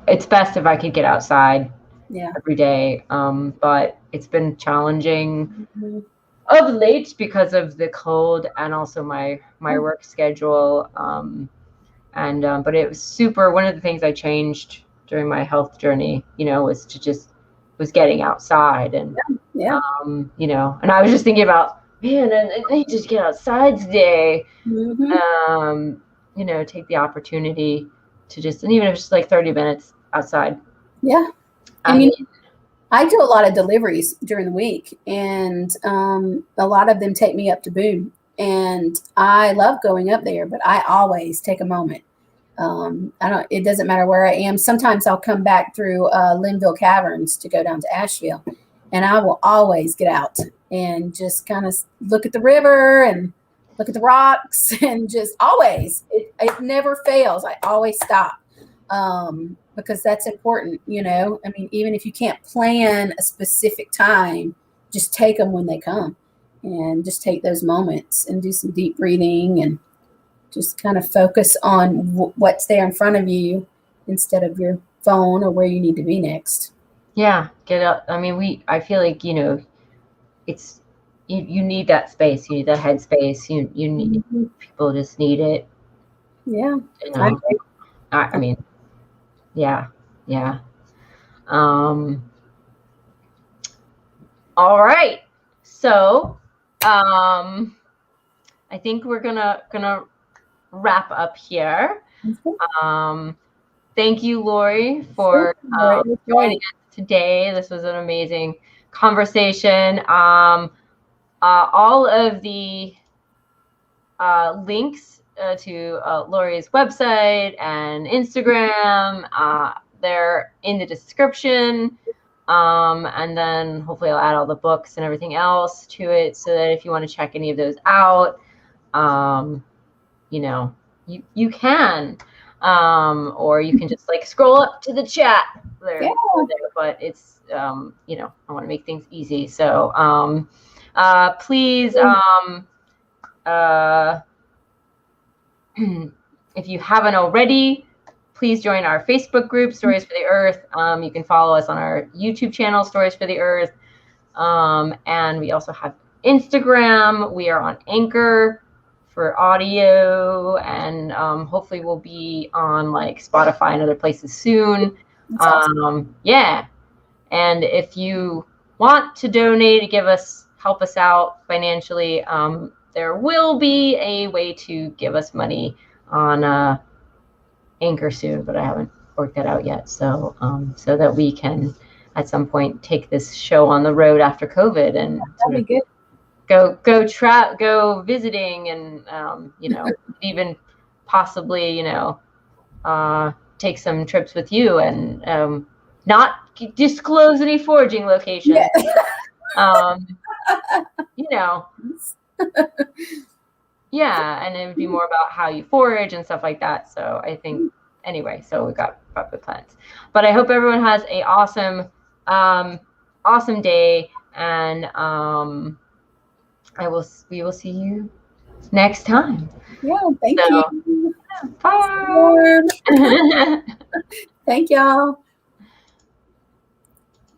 it's best if I could get outside Yeah. every day. But it's been challenging Mm-hmm. of late because of the cold and also my work schedule. But it was super. One of the things I changed during my health journey, was getting outside and, Yeah. and I was just thinking about, man, I need to just get outside today. Mm-hmm. Take the opportunity to just, and even if it's just like 30 minutes outside. Yeah. I mean, I do a lot of deliveries during the week, and a lot of them take me up to Boone, and I love going up there, but I always take a moment. It doesn't matter where I am. Sometimes I'll come back through Linville Caverns to go down to Asheville, and I will always get out and just kind of look at the river and look at the rocks, and just always, it never fails. I always stop. Because that's important, I mean, even if you can't plan a specific time, just take them when they come, and just take those moments and do some deep breathing and just kind of focus on what's there in front of you instead of your phone or where you need to be next. Yeah, get up. I mean, I feel like, it's, you need that space. You need that headspace. You need, people just need it. Yeah. I mean, yeah. All right. So, I think we're gonna wrap up here. Thank you, Lori, for joining us today. This was an amazing conversation. All of the links to Lori's website and Instagram, they're in the description. And then hopefully I'll add all the books and everything else to it, so that if you want to check any of those out, you can, or you can just like scroll up to the chat there. Yeah. But it's, I want to make things easy. So, please, if you haven't already, please join our Facebook group, Stories for the Earth. You can follow us on our YouTube channel, Stories for the Earth. And we also have Instagram. We are on Anchor for audio, and hopefully we'll be on like Spotify and other places soon. Awesome. Yeah. And if you want to donate, help us out financially, there will be a way to give us money on Anchor soon, but I haven't worked that out yet. So that we can at some point take this show on the road after COVID, and that'd be good. Go visiting, and even possibly take some trips with you, and not disclose any foraging locations. Yeah. Yeah, and it would be more about how you forage and stuff like that. So I think, anyway, so we've got good plans. But I hope everyone has a awesome day, and we will see you next time. Yeah, thank you. Bye. Thank y'all.